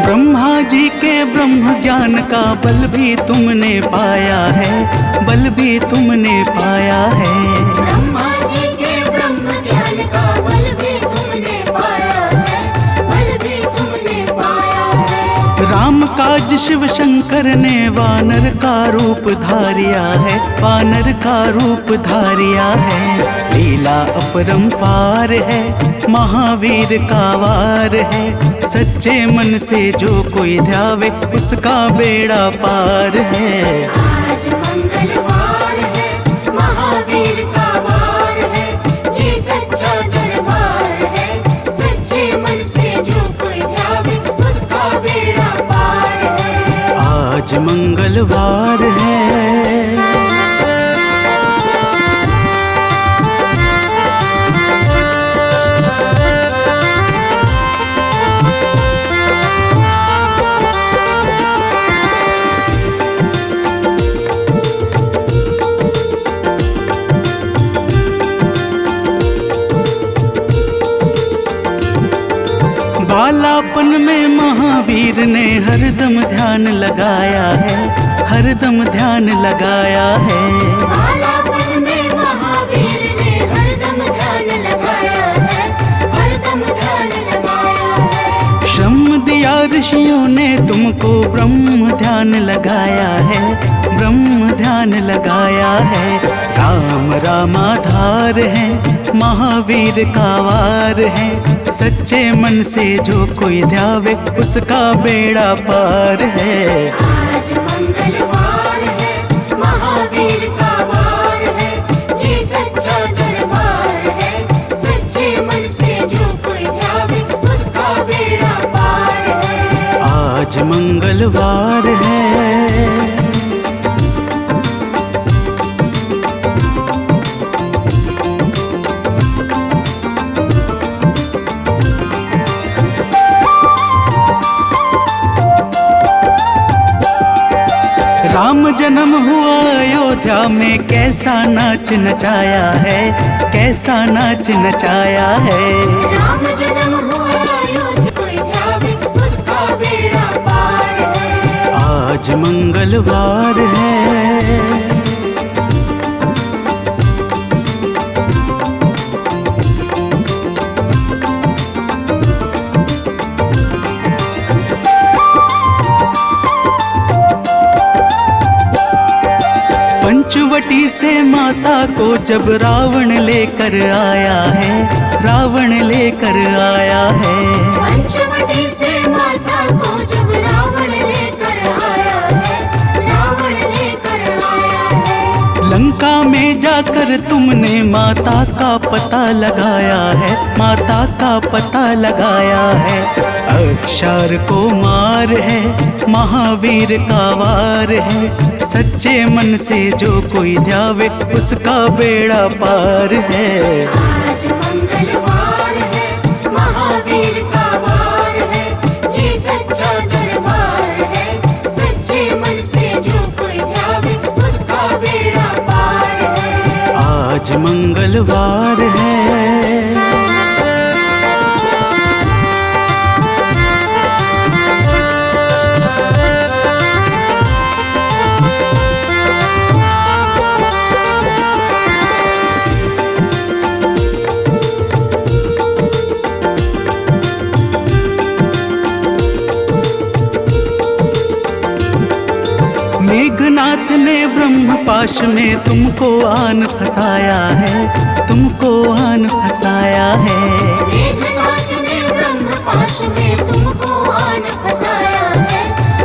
ब्रह्मा जी के ब्रह्म ज्ञान का बल भी तुमने पाया है, बल भी तुमने पाया है। ब्रह्मा जी के ब्रह्म ज्ञान का बल भी तुमने पाया है, बल भी तुमने पाया है। राम काज शिव शंकर ने वानर का रूप धारिया है, वानर का रूप धारिया है। लीला अपरंपार है, महावीर का वार है। सच्चे मन से जो कोई ध्यावे उसका बेड़ा पार है। आज मंगलवार है, महावीर का वार है, ये सच्चा दरबार है। सच्चे मन से जो कोई ध्यावे उसका बेड़ा पार है। आज मंगलवार है। बालापन में महावीर ने हरदम ध्यान लगाया है, हरदम ध्यान लगाया है। बालापन में महावीर ने हरदम ध्यान लगाया है, हरदम ध्यान लगाया है। श्रम दिया ऋषियों ने तुमको, ब्रह्म ध्यान लगाया है, ब्रह्म ध्यान लगाया है। राम रामाधार है, महावीर का वार है। सच्चे मन से जो कोई ध्यावे उसका बेड़ा पार है। आज मंगलवार है, महावीर का वार है, ये सच्चा दरबार है। सच्चे मन से जो कोई ध्यावे उसका बेड़ा पार है। आज मंगलवार है। राम जन्म हुआ अयोध्या में, कैसा नाच नचाया है, कैसा नाच नचाया है। राम जन्म हुआ अयोध्या, कोई ध्यावे उसका बेड़ा पार है। आज मंगलवार है। पंचवटी से माता को जब रावण लेकर आया है, रावण लेकर आया है। पंचवटी से माता को जब रावण लेकर आया है, रावण लेकर आया है। लंका में जाकर तुमने माता का पता लगाया है, माता का पता लगाया है। अक्षर को मार है, महावीर का वार है। सच्चे मन से जो कोई ध्यावे उसका बेड़ा पार है। आज मंगलवार है, महावीर का वार है, ये सच्चा दरबार है। सच्चे मन से जो कोई ध्यावे उसका बेड़ा पार है। आज मंगलवार है। मेघनाथ ने ब्रह्म पाश में तुमको आन फंसाया है, तुमको आन फंसाया है। मेघनाथ ने ब्रह्म पाश में तुमको आन फंसाया है,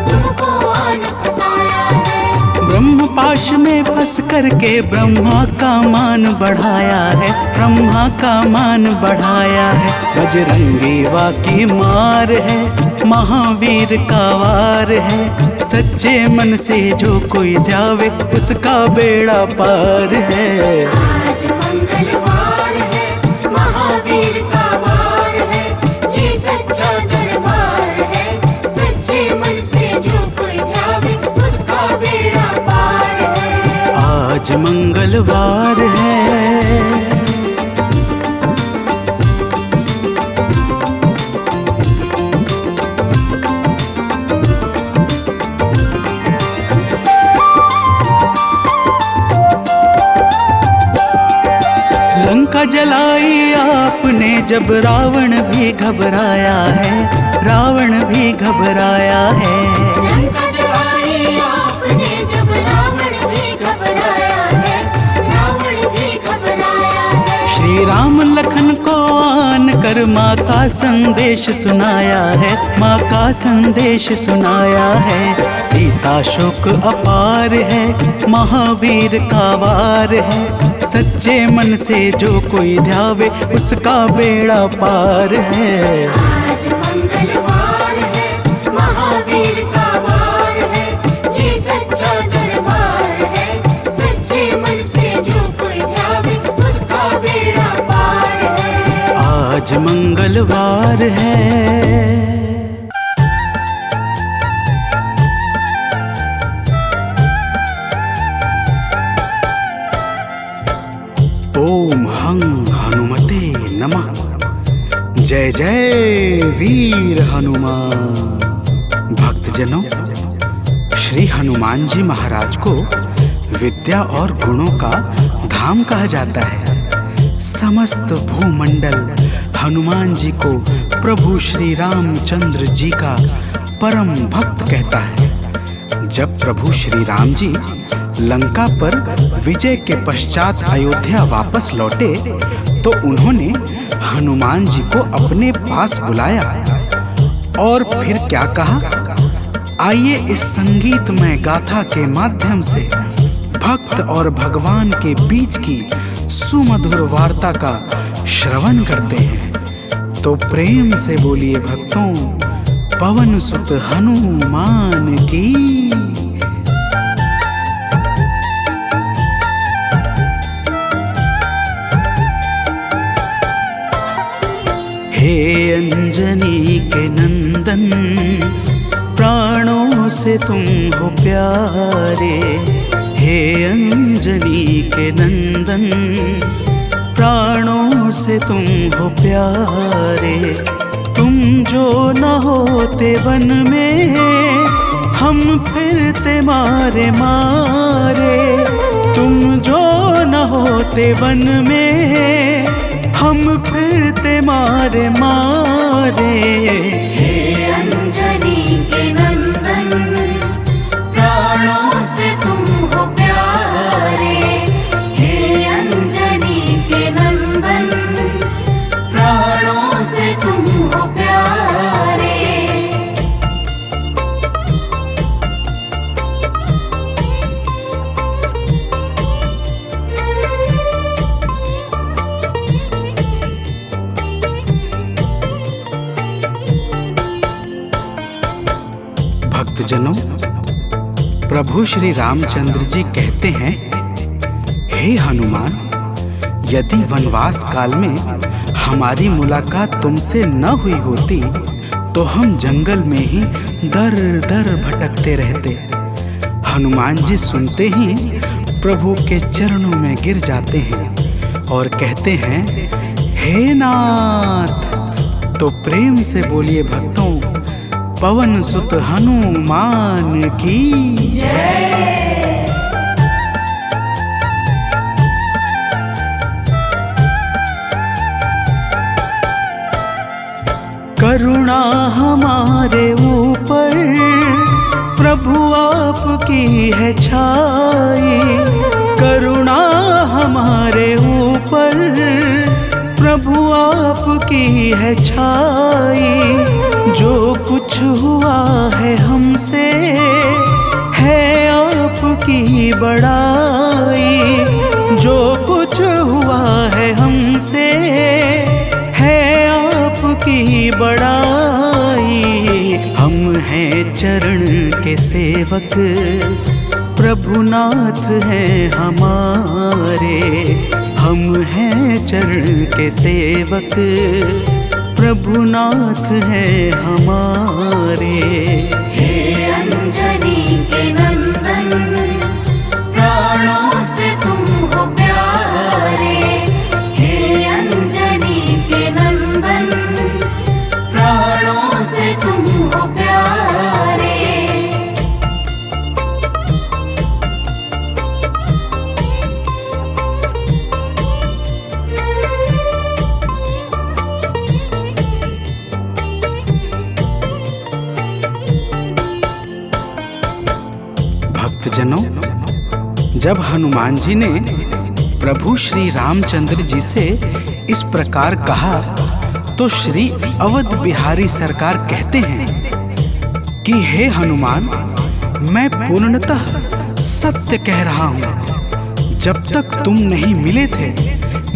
तुमको आन फंसाया है। ब्रह्म पाश में फंस करके ब्रह्मा का मान बढ़ाया है, ब्रह्मा का मान बढ़ाया है। बजरंगी वाकी मार है, महावीर का वार है। सच्चे मन से जो कोई ध्यावे उसका बेड़ा पार है। आज मंगलवार है, महावीर का वार है, ये सच्चा दरबार है। सच्चे मन से जो कोई ध्यावे उसका बेड़ा पार है। आज मंगलवार है। लंका जलाई आपने जब रावण भी घबराया है, रावण भी घबराया है। लंका जलाई आपने जब रावण भी घबराया है, रावण भी घबराया है। श्री राम लखन को आन कर माँ का संदेश सुनाया है, माँ का संदेश सुनाया है। सीता शोक अपार है, महावीर का वार है। सच्चे मन से जो कोई ध्यावे उसका बेड़ा पार है। आज मंगलवार है, महावीर का वार है, ये सच्चा दरबार है। सच्चे मन से जो कोई ध्यावे उसका बेड़ा पार है। आज मंगलवार है। ओम हं हनुमते नमः। जय जय वीर हनुमान। भक्तजनों, श्री हनुमान जी महाराज को विद्या और गुणों का धाम कहा जाता है। समस्त भूमंडल हनुमान जी को प्रभु श्री रामचंद्र जी का परम भक्त कहता है। जब प्रभु श्री राम जी लंका पर विजय के पश्चात अयोध्या वापस लौटे तो उन्होंने हनुमान जी को अपने पास बुलाया और फिर क्या कहा, आइए इस संगीतमय गाथा के माध्यम से भक्त और भगवान के बीच की सुमधुर वार्ता का श्रवण करते हैं। तो प्रेम से बोलिए भक्तों, पवन सुत हनुमान की। हे अंजनी के नंदन, प्राणों से तुम हो प्यारे। हे अंजनी के नंदन, प्राणों से तुम हो प्यारे। तुम जो न होते वन में हम फिरते मारे मारे। तुम जो न होते वन में हम फिरते मारे मारे। हे अंजनी के नंदन, प्राणों से तुम हो प्यारे। हे अंजनी के नंदन, प्राणों से तुम हो प्यारे। भक्तजनों, प्रभु श्री रामचंद्र जी कहते हैं, हे हनुमान, यदि वनवास काल में हमारी मुलाकात तुमसे न हुई होती तो हम जंगल में ही दर दर भटकते रहते। हनुमान जी सुनते ही प्रभु के चरणों में गिर जाते हैं और कहते हैं, हे नाथ। तो प्रेम से बोलिए भक्तों, पवन सुत हनुमान की जय। करुणा हमारे ऊपर प्रभु आपकी है छाई, करुणा हमारे ऊपर प्रभु आपकी है छाई। जो कुछ हुआ है हमसे है आपकी बड़ाई, जो कुछ हुआ है हमसे है आपकी बड़ाई। हम हैं चरण के सेवक, प्रभुनाथ हैं हमारे। हम हैं चरण के सेवक, प्रभुनाथ हैं हमारे। हे अंजनी के नंदन, प्राणों से तुम हो प्यारे। हे अंजनी के नंदन, प्राणों से तुम हो प्यारे। भक्तजनों, जब हनुमान जी ने प्रभु श्री रामचंद्र जी से इस प्रकार कहा तो श्री अवध बिहारी सरकार कहते हैं कि हे हनुमान, मैं पूर्णतः सत्य कह रहा हूँ। जब तक तुम नहीं मिले थे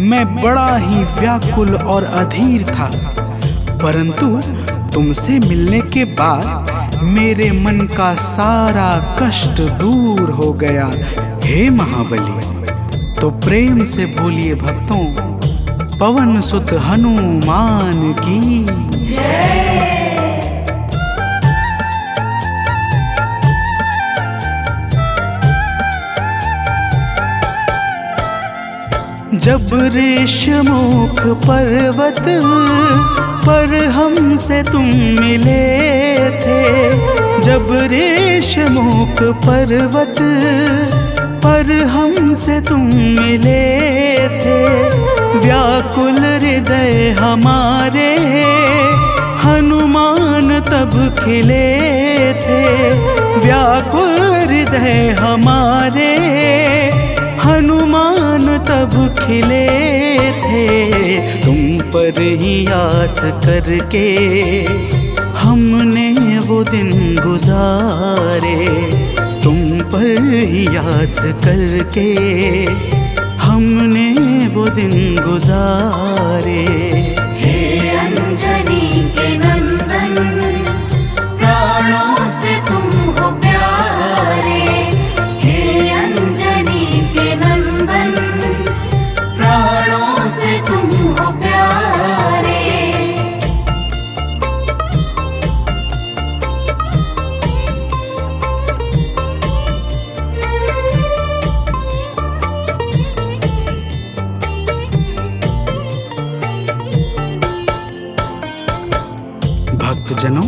मैं बड़ा ही व्याकुल और अधीर था, परंतु तुमसे मिलने के बाद मेरे मन का सारा कष्ट दूर हो गया, हे महाबली। तो प्रेम से बोलिए भक्तों, पवन सुत हनुमान की जय। जब ऋषमुख पर्वत पर हमसे तुम मिले थे, जब ऋषमुख पर्वत पर हमसे तुम मिले थे, व्याकुल हृदय हमारे हनुमान तब खिले थे। व्याकुल हृदय हमारे हनुमान तब खिले थे। तुम पर ही आस करके हमने वो दिन गुजारे, तुम पर ही आस करके हमने वो दिन गुजारे। हे अंजनी के नंदन, प्राणों से तुम हो प्यारे। हे अंजनी के नंदन, प्राणों से तुम हो प्यारे। भक्तजनों,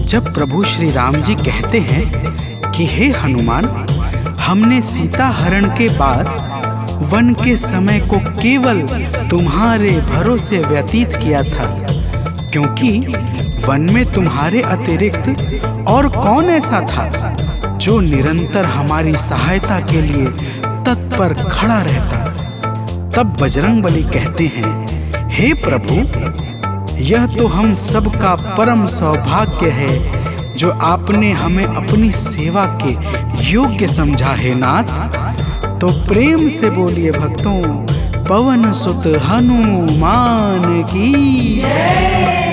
जब प्रभु श्री राम जी कहते हैं कि हे हनुमान, हमने सीता हरण के बाद वन के समय को केवल तुम्हारे भरोसे व्यतीत किया था, क्योंकि वन में तुम्हारे अतिरिक्त और कौन ऐसा था जो निरंतर हमारी सहायता के लिए तत्पर खड़ा रहता। तब बजरंगबली कहते हैं, हे प्रभु, यह तो हम सबका परम सौभाग्य है जो आपने हमें अपनी सेवा के योग्य समझा है नाथ। तो प्रेम से बोलिए भक्तों, पवन सुत हनुमान की जय।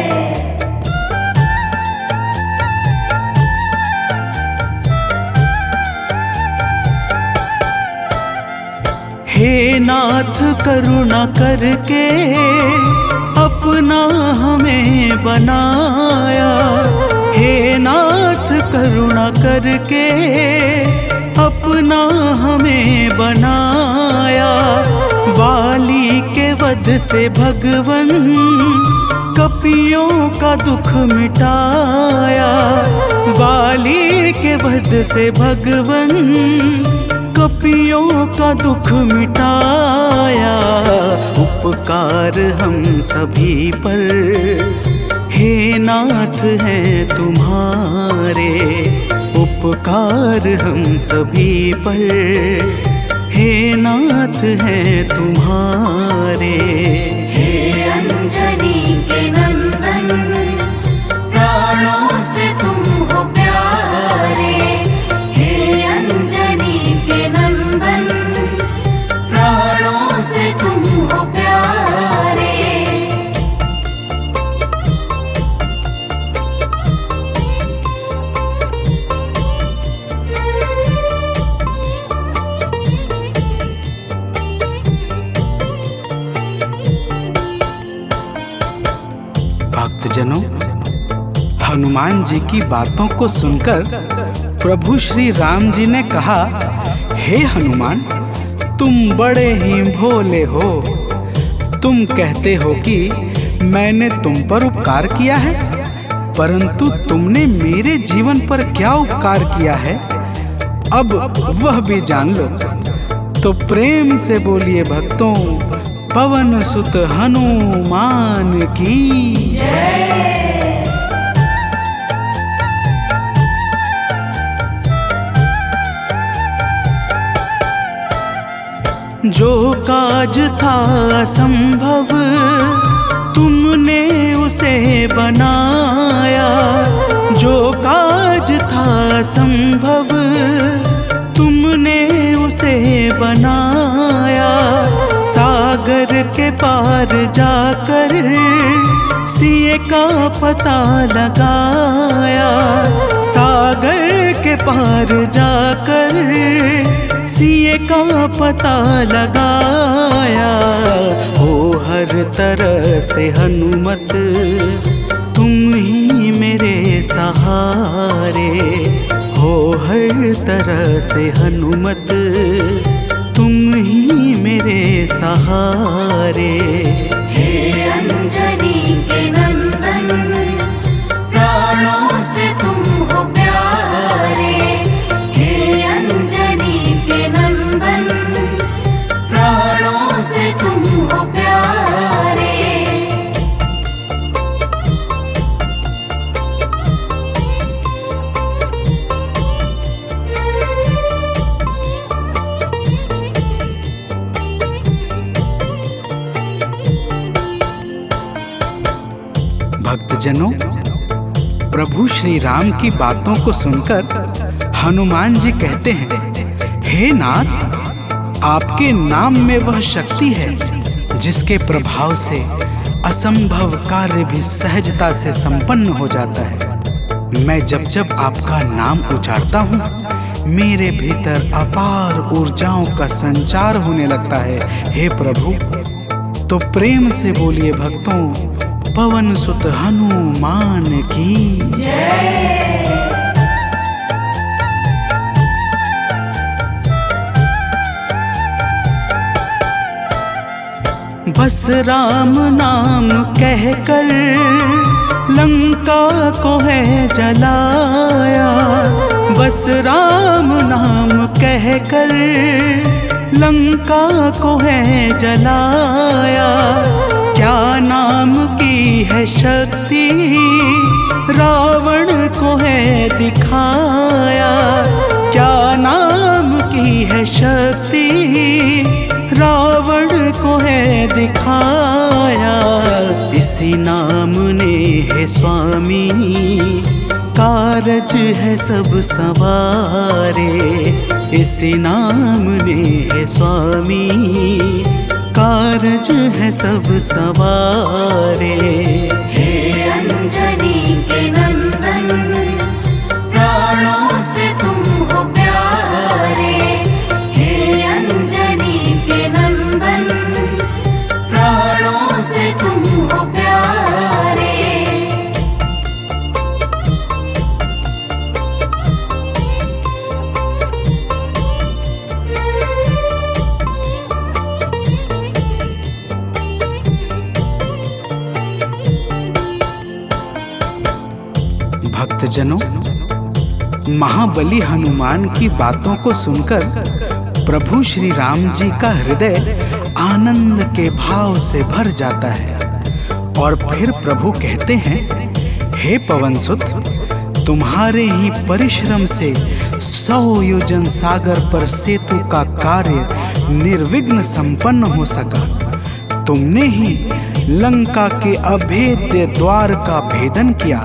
हे नाथ करुणा करके अपना हमें बनाया। हे नाथ करुणा करके अपना हमें बनाया। वाली के वध से भगवन कपियों का दुख मिटाया। वाली के वध से भगवन कपियों का दुख मिटाया। उपकार हम सभी पर हे नाथ हैं तुम्हारे। उपकार हम सभी पर हे नाथ हैं तुम्हारे। हे अंजनी के नंदन, प्राणों से तुम हो प्यारे। हे अंजनी के नंदन, प्राणों से तुम हो प्यारे। भक्तजनों, हनुमान जी की बातों को सुनकर प्रभु श्री राम जी ने कहा, हे हनुमान, तुम बड़े ही भोले हो। तुम कहते हो कि मैंने तुम पर उपकार किया है, परंतु तुमने मेरे जीवन पर क्या उपकार किया है, अब वह भी जान लो। तो प्रेम से बोलिए भक्तों, पवन सुत हनुमान की जय। जो काज था असंभव तुमने उसे बनाया। जो काज था असंभव तुमने उसे बनाया। सागर के पार जाकर सिए का पता लगाया। सागर के पार जाकर सिए का पता लगाया। हो हर तरह से हनुमत तुम ही मेरे सहारे। हो हर तरह से हनुमत तुम ही मेरे सहारे। हे अंजनी के नंदन, प्राणों से तुम हो प्यारे। हे अंजनी के नंदन, प्राणों से तुम हो प्यारे। भक्तजनों, प्रभु श्री राम की बातों को सुनकर हनुमान जी कहते हैं, हे नाथ, आपके नाम में वह शक्ति है जिसके प्रभाव से असंभव कार्य भी सहजता से संपन्न हो जाता है। मैं जब जब आपका नाम उच्चारता हूँ, मेरे भीतर अपार ऊर्जाओं का संचार होने लगता है। हे प्रभु, तो प्रेम से बोलिए भक्तों, पवन सुत हनुमान की जय। बस राम नाम कहकर लंका को है जलाया। बस राम नाम कहकर लंका को है जलाया। क्या नाम की है शक्ति रावण को है दिखाया। क्या नाम की है शक्ति रावण को है दिखाया। इसी नाम ने है स्वामी कारज है सब सवारे। इसी नाम ने है स्वामी कारज है सब सवारे। हे अंजनी के नंदन, प्राणों से तुम हो प्यारे। हे अंजनी के नंदन, भक्तजनों, महाबली हनुमान की बातों को सुनकर प्रभु श्री राम जी का हृदय आनंद के भाव से भर जाता है और फिर प्रभु कहते हैं, हे पवनसुत, तुम्हारे ही परिश्रम से 100 योजन सागर पर सेतु का कार्य निर्विघ्न संपन्न हो सका। तुमने ही लंका के अभेद्य द्वार का भेदन किया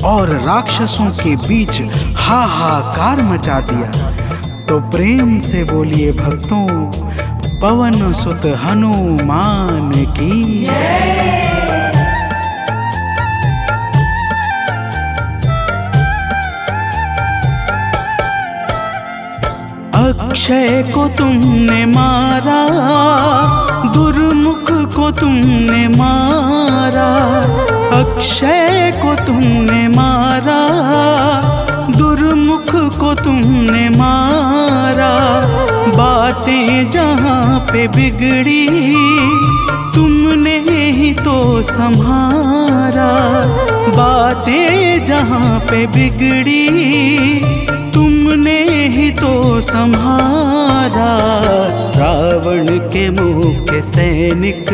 और राक्षसों के बीच हाहाकार मचा दिया। तो प्रेम से बोलिए भक्तों, पवन सुत हनुमान की जय। अक्षय को तुमने मारा, दुर्मुख को तुमने मारा। अक्षय को तुमने मारा, दुर्मुख को तुमने मारा। बातें जहाँ पे बिगड़ी, तुमने ही तो संभारा। बातें जहाँ पे बिगड़ी, तुमने ही तो संहारा। रावण के मुख्य सैनिक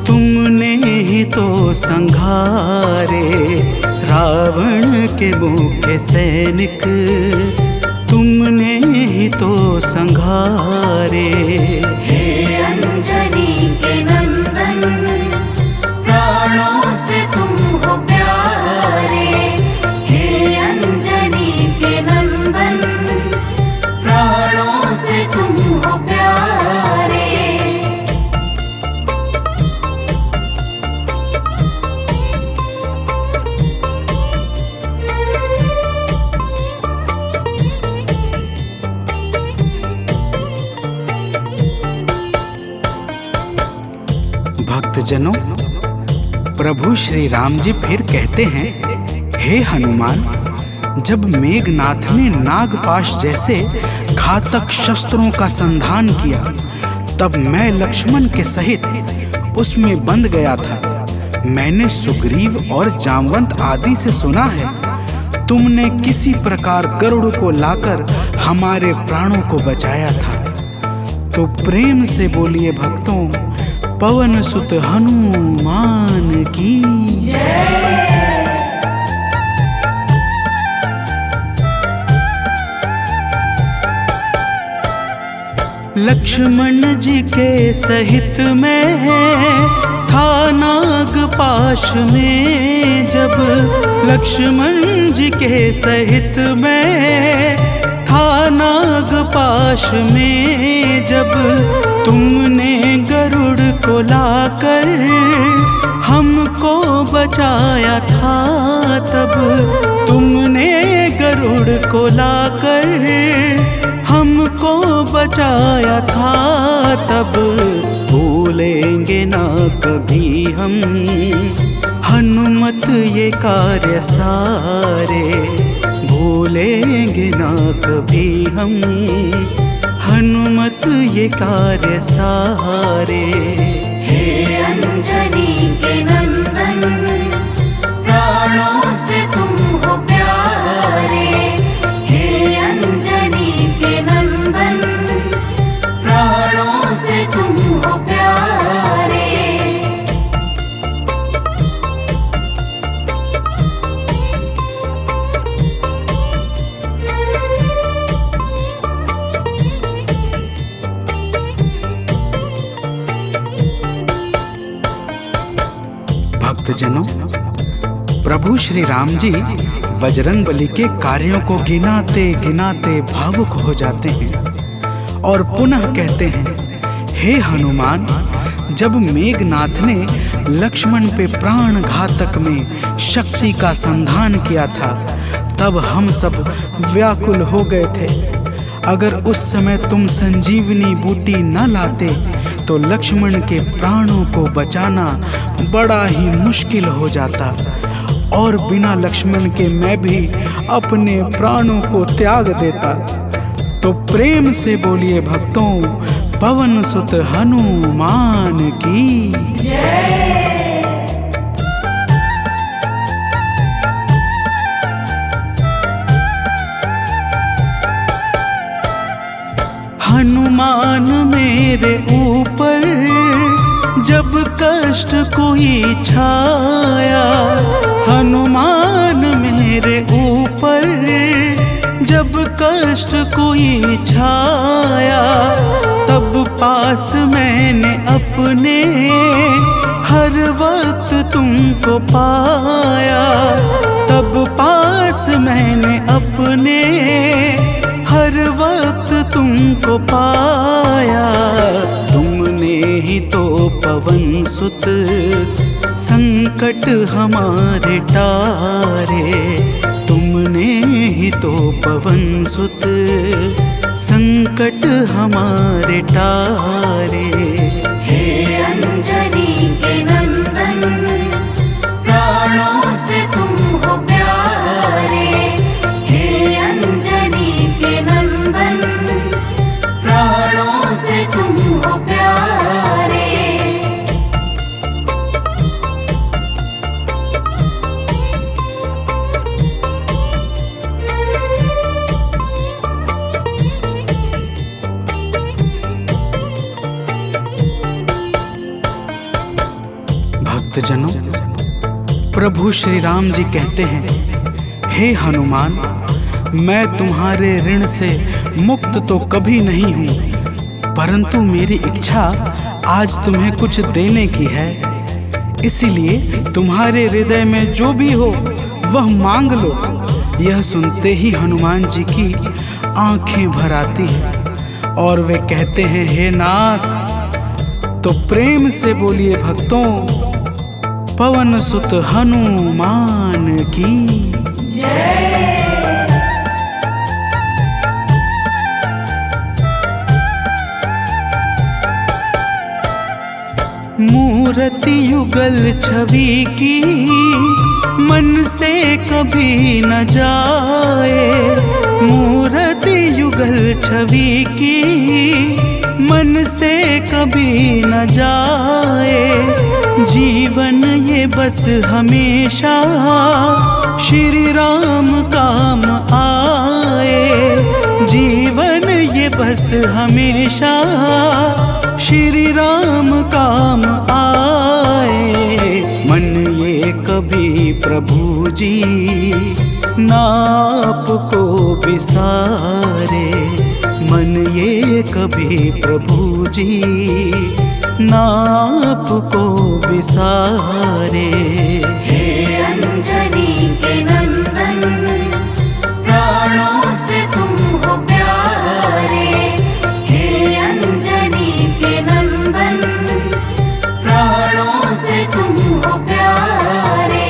तुमने ही तो संघारे। रावण के मुख्य सैनिक तुमने ही तो संघारे। हे अंजनी के नंदन, प्राणों से तुम हो प्यारे। हे अंजनी के नंदन, प्राणों से तुम हो प्यारे। भक्तजनों, प्रभु श्री राम जी फिर कहते हैं, हे हनुमान, जब मेघनाथ ने नागपाश जैसे घातक शस्त्रों का संधान किया, तब मैं लक्ष्मण के सहित उसमें बंध गया था। मैंने सुग्रीव और जामवंत आदि से सुना है, तुमने किसी प्रकार गरुड़ को लाकर हमारे प्राणों को बचाया था। तो प्रेम से बोलिए भक्तों, पवन सुत हनुमान की जय। लक्ष्मण जी के सहित में था नागपाश में जब। लक्ष्मण जी के सहित में था नागपाश में जब। तुमने गरुड़ को लाकर हमको बचाया था तब। तुमने गरुड़ को लाकर हमको बचाया था तब। भूलेंगे ना कभी हम हनुमत ये कार्य सारे। भूलेंगे ना कभी हम हनुमत ये कार्य सारे। हे अंजनी के नंदन, प्राणों से तुम हो प्यारे। हे अंजनी के नंदन, प्राणों से तुम हो प्यारे। भक्तजनों, प्रभु श्री राम जी बजरंगबली के कार्यों को गिनाते गिनाते भावुक हो जाते हैं और पुनः कहते हैं, हे हनुमान, जब मेघनाथ ने लक्ष्मण पे प्राण घातक में शक्ति का संधान किया था, तब हम सब व्याकुल हो गए थे। अगर उस समय तुम संजीवनी बूटी न लाते तो लक्ष्मण के प्राणों को बचाना बड़ा ही मुश्किल हो जाता और बिना लक्ष्मण के मैं भी अपने प्राणों को त्याग देता। तो प्रेम से बोलिए भक्तों, पवन सुत हनुमान की जय। हनुमान मेरे ऊपर जब कष्ट कोई छाया, हनुमान मेरे ऊपर जब कष्ट कोई छाया, तब पास मैंने अपने हर वक्त तुमको पाया, तब पास मैंने अपने हर वक्त तुमको पाया। तुमने ही तो पवन सुत संकट हमारे टारे, तुमने ही तो पवन सुत संकट हमारे टारे। हे अंजनी के नंदन, प्राणों से तुम हो प्यारे। हे अंजनी के नंदन, प्राणों से तुम हो प्यारे। भक्तजनों, प्रभु श्री राम जी कहते हैं, हे हनुमान, मैं तुम्हारे ऋण से मुक्त तो कभी नहीं हूँ, परंतु मेरी इच्छा आज तुम्हें कुछ देने की है। इसीलिए तुम्हारे हृदय में जो भी हो वह मांग लो। यह सुनते ही हनुमान जी की आंखें भर आती हैं और वे कहते हैं, हे नाथ। तो प्रेम से बोलिए भक्तों, पवन सुत हनुमान की जय। मूर्ति युगल छवि की मन से कभी न जाए, मूर्ति युगल छवि की मन से कभी न जाए। जीवन ये बस हमेशा श्री राम काम आए, जीवन ये बस हमेशा श्री राम काम आए। मन ये कभी प्रभु जी नाप को बिसारे, मन ये कभी प्रभु जी नाप को बिसारे। हे अंजनी के नंदन, प्राणों से तुम हो प्यारे। हे अंजनी के नंदन, प्राणों से तुम हो प्यारे।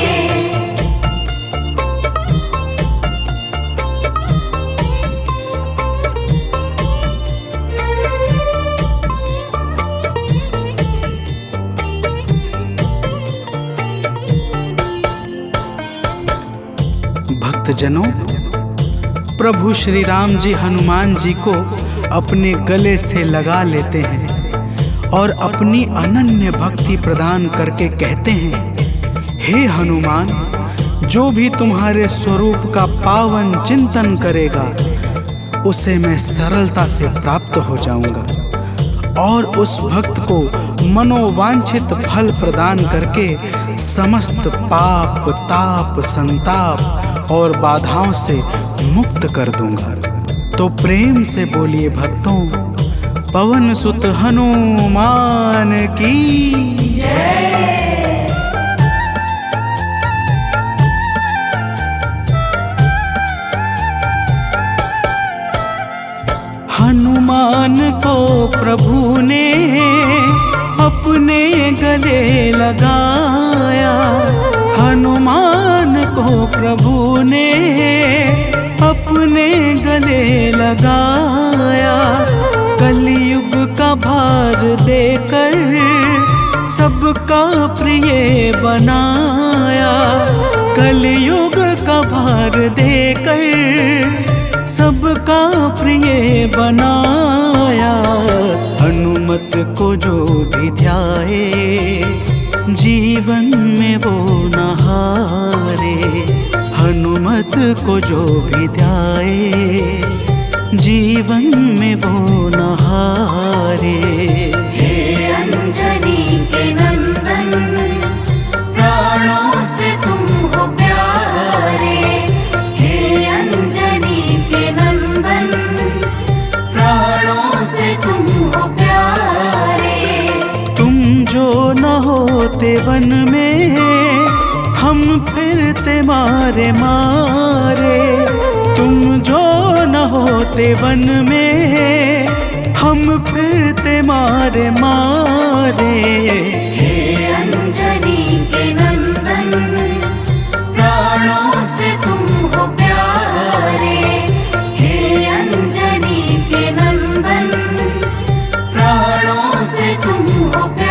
भक्तजनों, प्रभु श्री राम जी हनुमान जी को अपने गले से लगा लेते हैं और अपनी अनन्य भक्ति प्रदान करके कहते हैं, हे हनुमान, जो भी तुम्हारे स्वरूप का पावन चिंतन करेगा उसे मैं सरलता से प्राप्त हो जाऊंगा और उस भक्त को मनोवांछित फल प्रदान करके समस्त पाप, ताप, संताप और बाधाओं से मुक्त कर दूंगा। तो प्रेम से बोलिए भक्तों, पवन सुत हनुमान की जय। हनुमान को प्रभु ने अपने गले लगाया, हनुमान को प्रभु ने अपने गले लगाया। कलयुग का भार देकर सबका प्रिय बनाया, कलयुग का भार देकर सबका प्रिय बनाया। हनुमत को जो भी ध्याए जीवन में वो न हारे, हनुमत को जो भी ध्याए जीवन में वो न हारे। हे अंजनी के नंदन, प्राणों से तुम हो प्यारे। हे अंजनी के नंदन, प्राणों से तुम हो प्यारे। तुम जो न होते वन में, हम फिरते मारे मारे। तुम जो न होते वन में, हम फिरते मारे मारे। हे अंजनी के नंदन, प्राणों से तुम हो प्यारे। हे अंजनी के नंदन, प्राणों से तुम हो प्यारे।